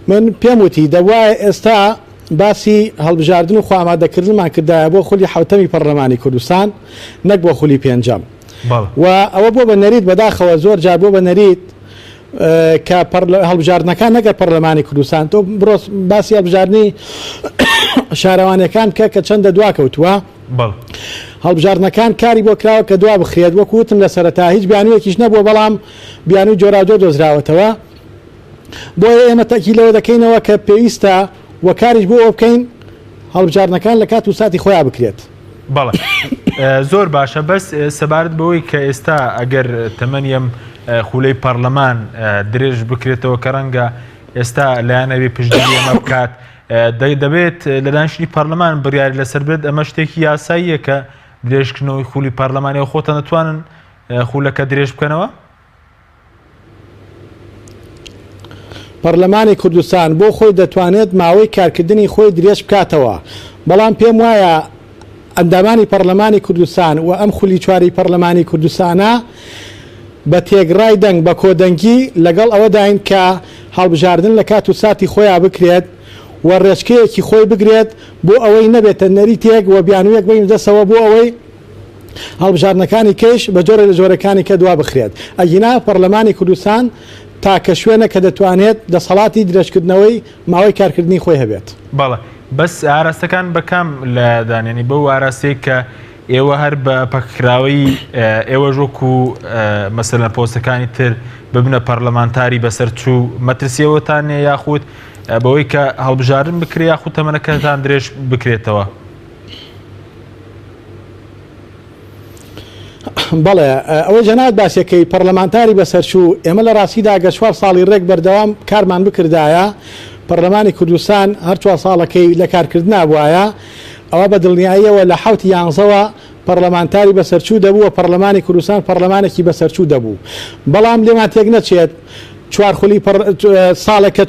من پێم وتی دەوایە ئێستا باسی هەڵبژاردن و خۆئامادەکردنمان کردایە بۆ خولی حوتەمی پەرلەمانی کوردستان نەک بۆ خولی پێنجەم و ئەوە بۆ بە نەریت بەداخەوە زۆر جار بۆ بە نەریت کە هەڵبژاردنەکان نەگەر پەرلەمانی کوردستان تۆ بڕۆ باسی هەڵبژاردننی شارەوانەکان کە چەندە دواکەوتووە هەڵبژاردنەکان کاری بۆ کراوە کە دوا بخرێت وەکوتم لە سەرەتا هیچ بیانوویەکیش نەبووە بەڵام بیانووی جۆراجۆ دۆزراوەتەوە بۆیە ئێمە تەکی لەوە دەکەینەوە کە پێویستە و کاریش بۆ ئەو بکەین هەڵبژاردنەکان لە کات و ساتی خۆیان بکرێت بەڵێ زۆر باشە بەس سەبارەت بەوەی کە ئێستا ئەگەر تەمەنیم خولەی پەرلەمان درێژ بکرێتەوە کە ڕەنگە ئێستا لایەنەوێ پشتگیری ئەمە بکات دەبێت لە دانیشتنی پەرلەمان بڕیاری لەسەر بێت ئەمە شتێکی یاساییە کە درێژکردنەوەی خولی پەرلەمانی و خۆتە نەتوانن خولەکە درێژ بکەنەوە پەرلەمانی کوردستان بۆ خۆی دەتوانێت ماوەی کارکردنی خۆی درێژ بکاتەوە بەڵام پێم وایە ئەندامانی پەرلەمانی کوردستان و ئەم خولی چواری پەرلەمانی کوردستانە بە تێگڕای دەنگ بە کۆدەنگی لەگەڵ ئەوەداین کە هەڵبژاردن لە کات و ساتی خۆیان بکرێت و ڕێچکەیەکی خۆی بگرێت بۆ ئەوەی نەبێتە نەریتێک و بیانوویەک بین دەسەوە بۆ ئەوەی هەڵبژاردنەکانی کەش بە جۆرە لە جۆرەکانی کە دوا بخرێت ئەگینا پەرلەمانی کوردستان تاکە شوێنە کە دەتوانێت دەسەڵاتی درێژکردنەوەی ماوەی کارکردنی خۆی هەبێت بەڵێ بەس ئاراستەکان بەکام لە دانێنی بەو ئاراستەی کە ئێوە هەر بە پەکراوی ئێوە ژۆکو مەسەلەن پۆستەکانی تر ببنە پەرلەمانتاری بەسەر چوو مەترسیەوەتانێ یاخود بەوەی کە هەڵبژاردن بکرێ یاخود تەمەنەکەتان درێژ بکرێتەوە بەڵێ ئەوەی جەنابەت باسیەکەی پەرلەمانتاری بەسەرچوو ئێمە لە ڕاستیدا گە 4 ساڵی ڕێک بەردەوام کارمان بکردایە پەرلەمانی کوردستان هەر 4 ساڵەکەی لە کارکردنا بووایە ئەوە بە دڵنیاییەوە لە 7 یانزەوە پەرلەمانتاری بەسەرچوو دەبووە پەرلەمانی کوردستان پەرلەمانێکی بەسەرچوو دەبوو بەڵام لێمان تێک نەچێت چوار خولی ساڵێکە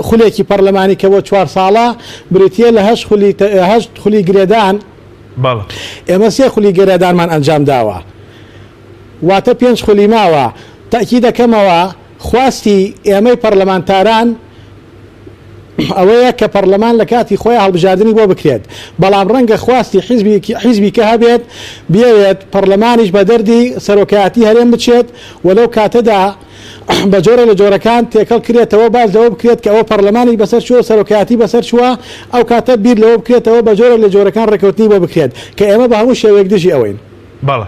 خولێکی پەرلەمانی کە بۆ 4 ساڵە بریتە لە 8 خولی گرێدان ئێمە 3 خولی گرێدانمان ئەنجام داوە واتە 5 خولی ماوە تاکی دەکەمەوە خواستی ئێمەی پەرلەمانتاران ئەوەیە کە پەرلەمان لە کاتی خۆی هەڵبژاردننی بۆ بکرێت بەڵام ڕەنگە خواستی حیزبی کە هەبێت بێت پەرلەمانیش بە دەردی سەرۆکایەتی هەرێم بچێت وەلەو کاتەدا بە جۆرە لە جۆرەکان تێکەڵ کرێتەوە باز لەوە بکرێت کە ئەوە پەرلەمانی بەسەر چوە سەرۆکایەتی بەسەر چووە ئەو کاتە بیر لەوە بکرێتەوە بە جۆرە لە جۆرەکان ڕێکەوتنی بۆ بکرێت کە ئێمە بە هەموو شێوەیەک دژی ئەوەین بەڵێ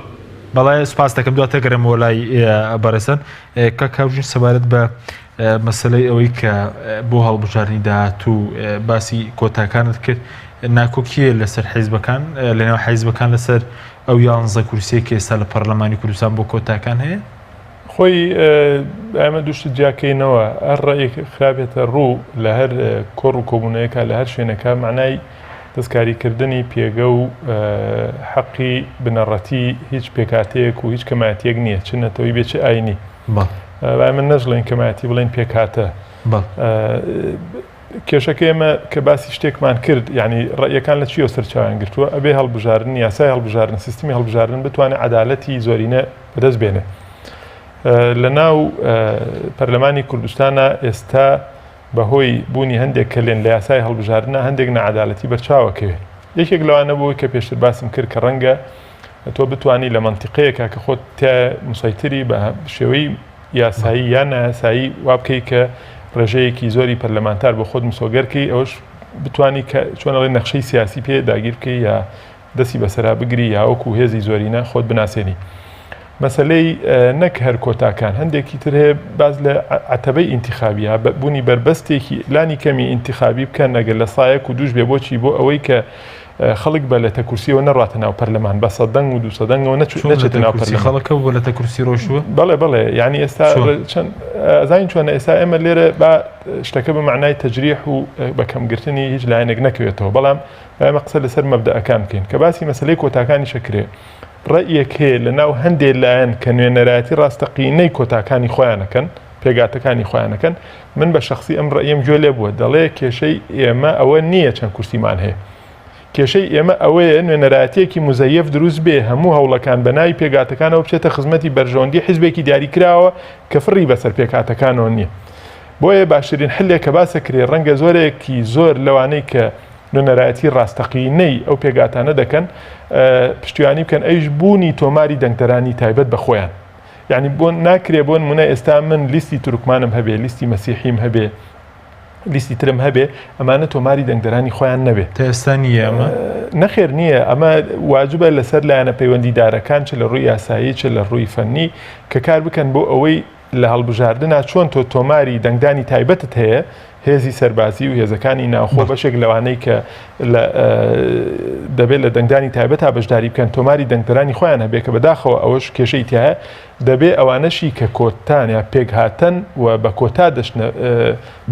بەڵای سپاس دەکەم دواتەگەرم لای بەڕێسەن کە کاوژین سەبارەت بە مەسلەی ئەوەی کە بۆ هەڵبژارنی داهاتوو باسی کۆتاکانت کرد ناکۆکیە لەسەر حیزبەکان لەنێو حیزبەکان لەسەر ئەو 11 کورسێک ئێستا لە پەرلەمانی کوردستان بۆ کۆتاکان هەیە؟ خۆی ئەمە دووشت جیاکەینەوە هەر ڕێک خراپێتە ڕوو لە هەر کۆڕ و کۆبوونەیەەکە لە هەر شوێنەکە معنای دەستکاریکردنی پێگە و حەقی بنەڕەتی هیچ پێکاتەیەک و هیچ کەماتیەک نییە چنەتەوەی بێچ ئاینی من نەژڵێن کەماتی بڵێن پێکاتە کێشەکە ئێمە کە باسی شتێکمان کرد یعنی ڕێیەکان لە چیۆ سەرچاویان گرتووە ئەبێ هەڵبژارن یاسای هەڵبژارن سیستمی هەڵبژارن بتوانێت عەدالەتی زۆرینە بەدەست بێنێ لە ناو پەرلەمانی کوردستانە ئێستا بەهۆی بوونی هەندێک کەلێن لە یاسای هەڵبژاردنە هەندێک نەعەدالەتی بەرچاوەکەوێ یەکێک لەوانە بووی کە پێشتر باسم کرد کە ڕەنگە تۆ بتانی لە منتیقەیەکە کە خۆت تا مسەیتری بە شێوەی یاسایی یان نایاسایی وا بکەی کە ڕێژەیەکی زۆری پەرلەمانتار بۆ خۆت مسۆگەرکەی ئەوش بتانی کە چۆنەڵێ نەخشەی سیاسی پێ داگیر بکەی یا دەستی بەسەرا بگری یا وەکو هێزی زۆرینە خۆت بناسێنی مەسلەی نەک هەر کۆتاکان هەندێکی تر هەیە باز لە عەتەبەی ئینتیخابیە بوونی بربەستێکی لانی کەمی ئینتیخابی بکەن ئەگەر لە سایەک و دووش بێ بۆچی بۆ ئەوەی کە خەڵک بە لە تەکورسیەوە نەڕاتە ناو پەرلەمان بە سەدەنگ و 200 نەچێتە ناو خەڵەکە بۆ لە تەکورسی ڕۆژوە بەڵێ یعنی ئێستا چەند ئازین چۆنە ئێستا ئێمە لێرە با شتەکە بە معنای تەجریح و بەکەمگرتنی هیچ لایەنێک نەکەوێتەوە بەڵام ئێمە قسە لەسەر مەبدەئەکان بکەین کە باسی مەسلەی کۆتاکانی شەکرێ ڕێیەک هەیە لە ناو هەندێک لایەن کە نوێنەرایەتی ڕاستەقینەی کۆتاکانی خۆیانەکەن پێگاتەکانی خۆیانەکەن من بە شخصی ئەم ڕێیم گوێ لێ بووە دەڵێ کێشەی ئێمە ئەوە نییە چەند کورسیمان هەیە کێشەی ئێمە ئەوەیە نوێنەرایەتێکی مزەیف دروست بێ هەموو هەوڵەکان بە ناوی پێگاتەکانەوە بچێتە خزمەتی بەرژەوەندی حیزبێکی دیاریکراوە کە فڕی بەسەر پێکاتەکانەوە نییە بۆیە باشترین حلێک کە باسە کرێ ڕەنگە زۆرێکی زۆر لەوانەی کە نوێنەرایەتی ڕاستەقینەی ئەو پێگاتانە دەکەن پشتیوانی بکەن ئەیش بوونی تۆماری دەنگدەرانی تایبەت بە خۆیان یعنی بۆ ناکرێ بۆن منە ئێستا من لیستی تورکمانم هەبێ لیستی مەسیحیم هەبێ لیستی ترم هەبێ ئەمانە تۆماری دەنگدەرانی خۆیان نەبێت تا ئێستا نییە ئەمە نەخێر نییە ئەمە واجبە لەسەر لایەنە پەیوەندیدارەکان چ لە ڕووی یاسایی چ لە ڕووی فەنی کە کار بکەن بۆ ئەوەی لە هەڵبژاردنە چۆن تۆ تۆماری دەنگدانی تایبەتت هەیە هێزی سەربازی و هێزەکانی ناوخۆ بەشێک لەوانەی کە دەبێت لە دەنگدانی تایبەت تا بەشداری بکەن تۆماری دەنگدەرانی خۆیان هەبێت کە بەداخەوە ئەوەش کێشەی تایە دەبێت ئەوانەشی کە کۆتان یا پێک هاتن و بە کۆتا دەشنە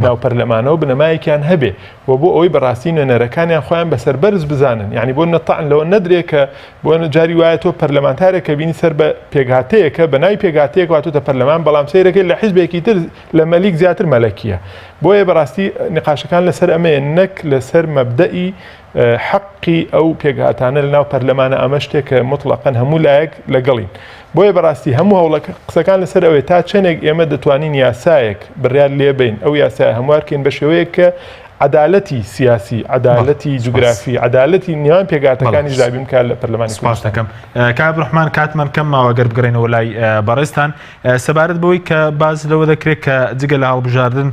ناو پەرلەمانەوە بنەمایەکیان هەبێ و بۆ ئەوەی بەڕاستی نوێنەرەکانیان خۆیان بەسەر بەرز بزانن یعنی بۆ نەتەعن لەوە نەدرێت کە بۆ جاری وایە تۆ پەرلەمانتارێک کە بینی سەر بە پێکهاتەیەکە بە ناوی پێکهاتەیەک واتۆتە پەرلەمان بەڵام سەیرەکەی لە حیزبێکی تر لە مەلیک زیاتر مەلەکیە بۆیە بەڕاستی نقاشەکان لەسەر ئەمەیە نەک لەسەر مەبدەئی حەقی ئەو پێکهاتانە لە ناو پەرلەمانە ئەمە شتێکە مطلقاً هەموو لایەک لەگەڵین بۆیە بەڕاستی هەموو هەوڵەکە قسەکان لەسەر ئەوەیە تا چەندێک ئێمە دەتوانین یاسایەک بڕیار لێبین ئەو یاسای هەموارکەین بە شێوەیە کە عدالەتی سیاسی عدالەتی جوگرافی عدالەتی نیوان پێگاتەکانی ژابین کار لە پەرلەمانی سپاس دەکەم کابڕحمان کاتمان کەمماوە گەر بگەڕێنەوە لای بەڕێستان سەبارەت بەوەی کە باز لەوە دەکرێت کە جگە لە هەڵبژاردن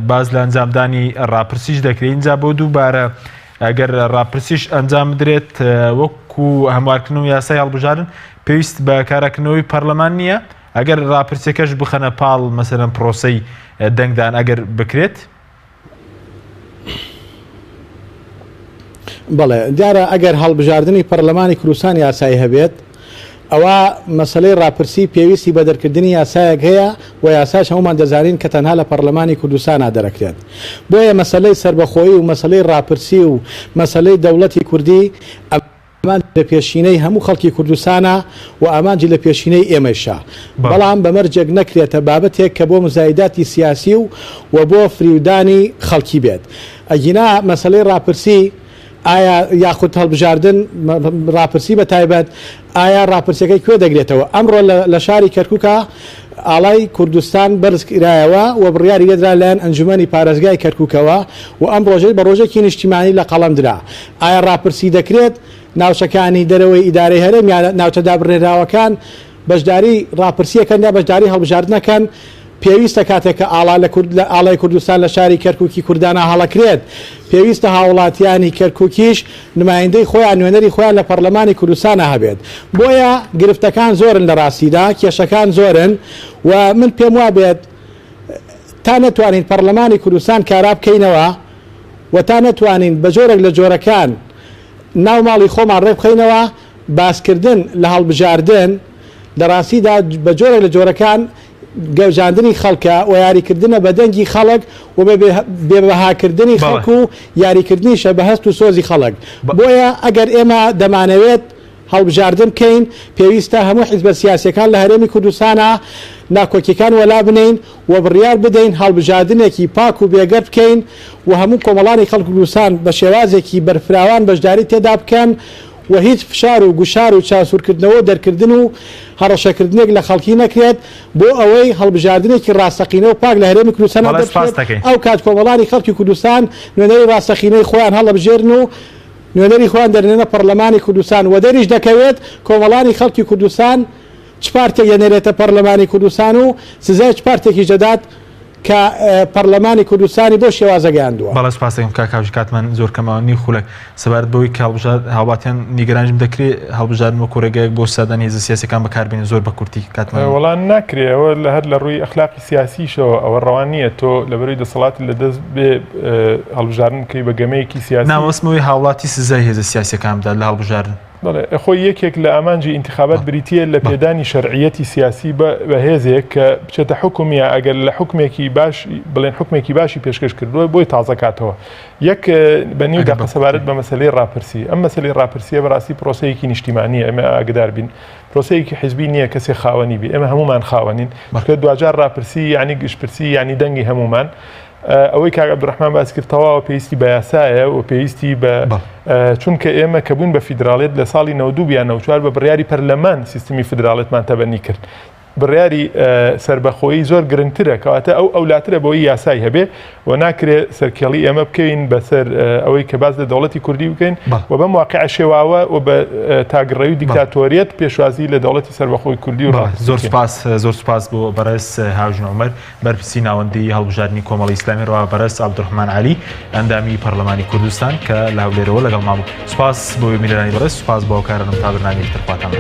باز لە ئەنجامدانی ڕاپرسیش دەکرێت اینجا بۆ دووبارە ئەگەر ڕاپرسیش ئەنجام بدرێت وەکو هەموارکردن و یاسای هەڵبژاردن پێویست بە کارەکردنەوەی پەرلەمان نییە ئەگەر ڕاپرسیەکەش بخەنە پاڵ مەسەرەن پرۆسەی دەنگدان ئەگەر بکرێت بەڵێ دیارە ئەگەر هەڵبژاردننی پەرلەمانی کوردستان یاسایی هەبێت ئەوە مەسلەی ڕاپرسی پێویستی بە دەرکردنی یاسایەک هەیە و یاساش هەمومان دەزانین کە تەنها لە پەرلەمانی کوردستانە دەرەکرێت بۆیە مەسلەی سربەخۆیی و مەسلەی ڕاپرسی و مەسلەی دەوڵەتی کوردی ئەمان لە پێشینەی هەموو خەڵکی کوردستانە و ئامانجی لە پێشینەی ئێمەشە بەڵام بەمەرجێک نەکرێتە بابەتێک کە بۆ مزایداتی سیاسی و بۆ فریودانی خەڵکی بێت ئەگینا مەسلەی ڕاپرسی ئایا یاخود هەڵبژاردن ڕاپرسی بە تایبەت ئایا ڕاپرسیەکەی کوێ دەگرێتەوە ئەمڕۆ لە شاری کەرکووکە ئاڵای کوردستان بەرزکرایەوە و بڕیاری لێدرا لایەن ئەنجومەنی پارێزگای کەرکووکەوە و ئەم ڕۆژەی بە ڕۆژێکی نیشتیمانی لە قەڵەم درا ئایا ڕاپرسی دەکرێت ناوچەکانی دەرەوەی ئیدارەی هەرێم یا ناوچە دابڕێراوەکان بەشداری ڕاپرسیەکەن یا بەشداری هەڵبژاردنەکەن پێویستە کاتێککە ئاڵای کوردستان لە شاری کەرکووکی کوردانە هەڵەکرێت پێویستە هاوڵاتیانی کەرکووکیش نمایندەی خۆیان نوێنەری خۆیان لە پەرلەمانی کوردستانە هەبێت بۆیە گرفتەکان زۆرن لە ڕاستیدا کێشەکان زۆرن و من پێم وا بێت تا نەتوانین پەرلەمانی کوردستان کارا بکەینەوە و تا نەتوانین بە جۆرێک لە جۆرەکان ناو ماڵی خۆمان ڕێ بخەینەوە باسکردن لە هەڵبژاردن لە ڕاستیدا بە جۆرێک لە جۆرەکان گەوجاندنی خەڵکە و یاریکردنە بە دەنگی خەڵک و بێبەهاکردنی خەڵک و یاریکردنیشە بە هەست و سۆزی خەڵک بۆیە ئەگەر ئێمە دەمانەوێت هەڵبژاردن بکەین پێویستە هەموو حیزبە سیاسیەکان لە هەرێمی کوردستانە ناکۆکیەکان وەلا بنین و بڕیار بدەین هەڵبژاردنێکی پاک و بێگەر بکەین و هەموو کۆمەڵانی خەڵک کوردستان بە شێوازێکی بەرفراوان بەشداری تێدا بکەن و هیچ فشار و گوشار و چاسوورکردنەوە دەرکردن و هەڕەشەکردنێک لە خەڵکی نەکرێت بۆ ئەوەی هەڵبژاردنێکی ڕاستەقینە و پاک لە هەرێمی کوردستان ئەو کات کۆمەڵانی خەڵکی کوردستان نوێنەری ڕاستەقینەی خۆیان هەڵەبژێرن و نوێنەری خۆیان دەرنێنە پەرلەمانی کوردستان و دەریش دەکەوێت کۆمەڵانی خەڵکی کوردستان چ پارتێک دەنێرێتە پەرلەمانی کوردستان و سزای چ پارتێکی جەدات کە پەرلەمانی کوردستانی بۆ شێوازە گەیاندووە. بەڵێ سپاس دەکەم کاکاوژ کاتمان زۆر کەمەوە نی خولێک سەبارەت بەوەی کە هاوڵاتیان نیگەرانیم دەکرێت هەڵبژاردن بە کۆرەگایەک بۆ سادانی هێزە سیاسیەکان بەکاربێنن زۆر بە کورتی کاتمان وەڵام ناکرێەوە لە هەر لە ڕووی ئەخلاقی سیاسیشەوە ئەوە ڕەوان نییە تۆ لەبەروی دەسەڵاتی لەدەست بێ هەڵبژاردن بکەی بە گەمەیەکی سیاسی ناوەسمەوەی هاوڵاتی سزای هێزە سیاسیەکاندا لە هەڵبژاردن خۆی یەکێک لە ئامانجی ئینتیخابات بریتیە لە پێدانی شەرعیەتی سیاسی بە هێزێک کە بچێتە حکومیە ئەگەر لە حکمێکی باش بڵێن حکمێکی باشی پێشکەش کردووە بۆی تازەکاتەوە یەک بەنیو داقە سەبارەت بە مەسەلەی ڕاپرسی ئەم مەسەلەی ڕاپرسیە بەڕاستی پرۆسەیەکی نیشتیمانیە ئەمە ئاگدار بین پرۆسەیەکی حزبی نییە کەسێک خاوەنی بێ ئێمە هەمومان خاوەنین بەکە دوجار ڕاپرسی یعنی گشتپرسی ینی دەنگی هەمومان ئەوەی کاک عەبدوڕەحمان باس کردەوە پێویستی بە یاسایە و پێویستی بە چونکە ئێمە کە بوون بە فیدراڵێت لە ساڵی 92 یان 94 بە بڕیاری پەرلەمان سیستمی فیدراڵێتمان تەبەنی کرد بڕیاری سربەخۆیی زۆر گرنگترە کەواتە ئەو ئەولاترە بۆی یاسای هەبێ و ناکرێت سەرکێڵی ئێمە بکەین بەسەر ئەوەی کە باز لە دەوڵەتی کوردی بکەین و بەم واقع شێواوە و بە تاگڕێوی دیکتاتۆریەت پێشوازی لە دەوڵەتی سربەخۆی کوردی و زۆر سپاس بۆ بەڕێز هاوژن عومەر بەرپرسی ناوەندی هەڵبژاردننی کۆمەڵی ئیسلامی ڕوا بەڕێز عەبدوڕەحمان عەلی ئەندامی پەرلەمانی کوردستان کە لە هەولێرەوە لەگەڵ مابوو سپاس بۆ میرانی بەڕێز سپاس بۆ کارەنم تا بەرنامەیەکی تر خواتان